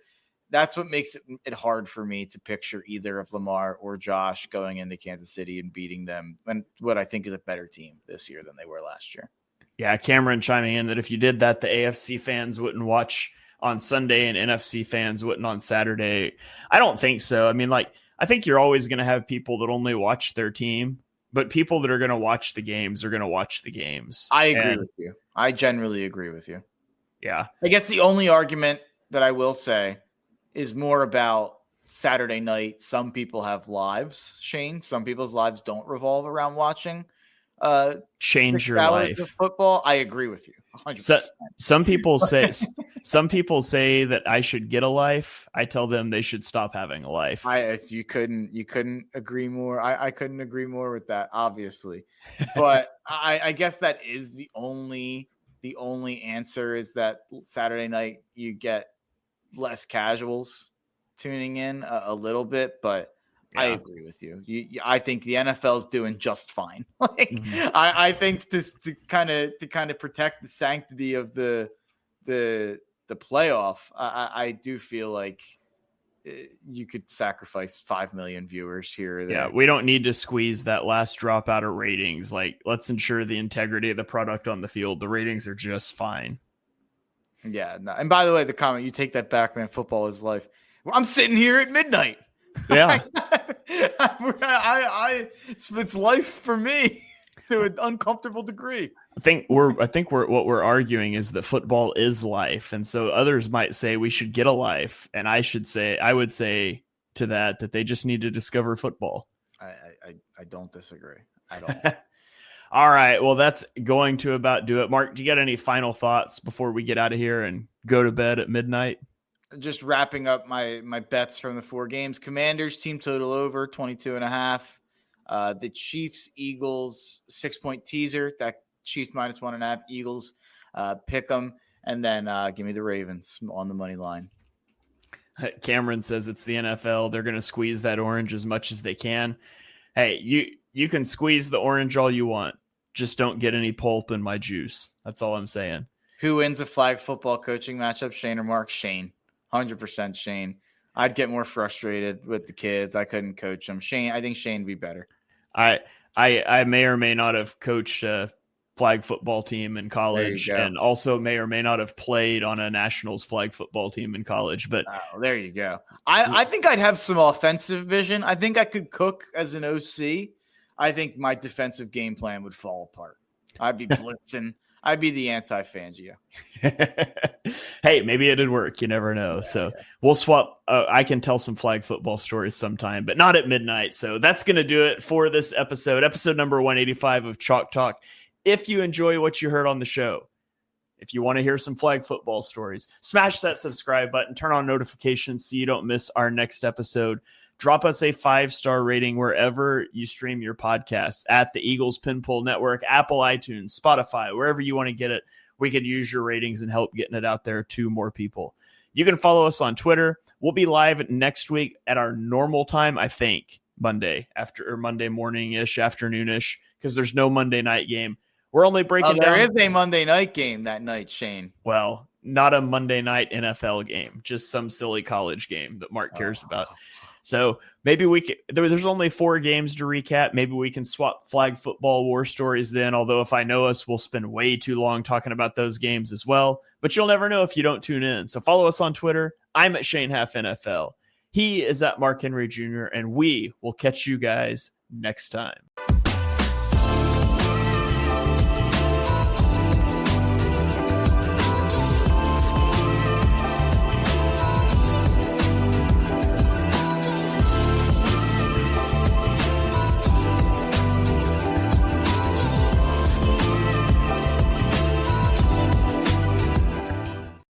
That's what makes it hard for me to picture either of Lamar or Josh going into Kansas City and beating them, and what I think is a better team this year than they were last year. Yeah, Cameron chiming in that if you did that, the AFC fans wouldn't watch on Sunday and NFC fans wouldn't on Saturday. I don't think so. I mean, like, I think you're always going to have people that only watch their team, but people that are going to watch the games are going to watch the games. I agree with you. I generally agree with you. Yeah. I guess the only argument that I will say is more about Saturday night. Some people have lives, Shane. Some people's lives don't revolve around watching change your life of football. I agree with you 100%. Some people say that I should get a life. I tell them they should stop having a life. You couldn't agree more. I couldn't agree more with that, obviously. But I guess that is the only answer, is that Saturday night you get less casuals tuning in a little bit, but yeah. I agree with you. I think the NFL is doing just fine. I think to kind of protect the sanctity of the playoff, I do feel like you could sacrifice 5 million viewers here or there. Yeah, we don't need to squeeze that last drop out of ratings. Like, let's ensure the integrity of the product on the field. The ratings are just fine. Yeah. No. And by the way, the comment, you take that back, man. Football is life. Well, I'm sitting here at midnight. Yeah. It's life for me to an uncomfortable degree. I think what we're arguing is that football is life. And so others might say we should get a life. And I would say to that they just need to discover football. I don't disagree at all. All right. Well, that's going to about do it. Mark, do you got any final thoughts before we get out of here and go to bed at midnight? Just wrapping up my bets from the 4 games. Commanders team total over 22.5. The Chiefs Eagles 6-point teaser. That Chiefs -1.5. Eagles pick them, and then give me the Ravens on the money line. Cameron says it's the NFL. They're going to squeeze that orange as much as they can. Hey, you can squeeze the orange all you want. Just don't get any pulp in my juice. That's all I'm saying. Who wins a flag football coaching matchup, Shane or Mark? Shane. 100% Shane. I'd get more frustrated with the kids. I couldn't coach them. Shane, I think Shane would be better. I may or may not have coached a flag football team in college, and also may or may not have played on a Nationals flag football team in college. But there you go. I think I'd have some offensive vision. I think I could cook as an OC. I think my defensive game plan would fall apart. I'd be blitzing. I'd be the anti-Fangio. Hey, maybe it'd work. You never know. So we'll swap. I can tell some flag football stories sometime, but not at midnight. So that's going to do it for this episode number 185 of Chalk Talk. If you enjoy what you heard on the show, if you want to hear some flag football stories, smash that subscribe button, turn on notifications so you don't miss our next episode. Drop us a 5-star rating wherever you stream your podcasts, at the Eagles Pinpool Network, Apple, iTunes, Spotify, wherever you want to get it. We could use your ratings and help getting it out there to more people. You can follow us on Twitter. We'll be live next week at our normal time, I think, Monday morning-ish, afternoon-ish, because there's no Monday night game. We're only breaking down. There is a Monday night game that night, Shane. Well, not a Monday night NFL game, just some silly college game that Mark cares about. So maybe there's only 4 games to recap. Maybe we can swap flag football war stories then, although if I know us, we'll spend way too long talking about those games as well. But you'll never know if you don't tune in. So follow us on Twitter. I'm at Shane Half NFL. He is at Mark Henry Jr., and we will catch you guys next time.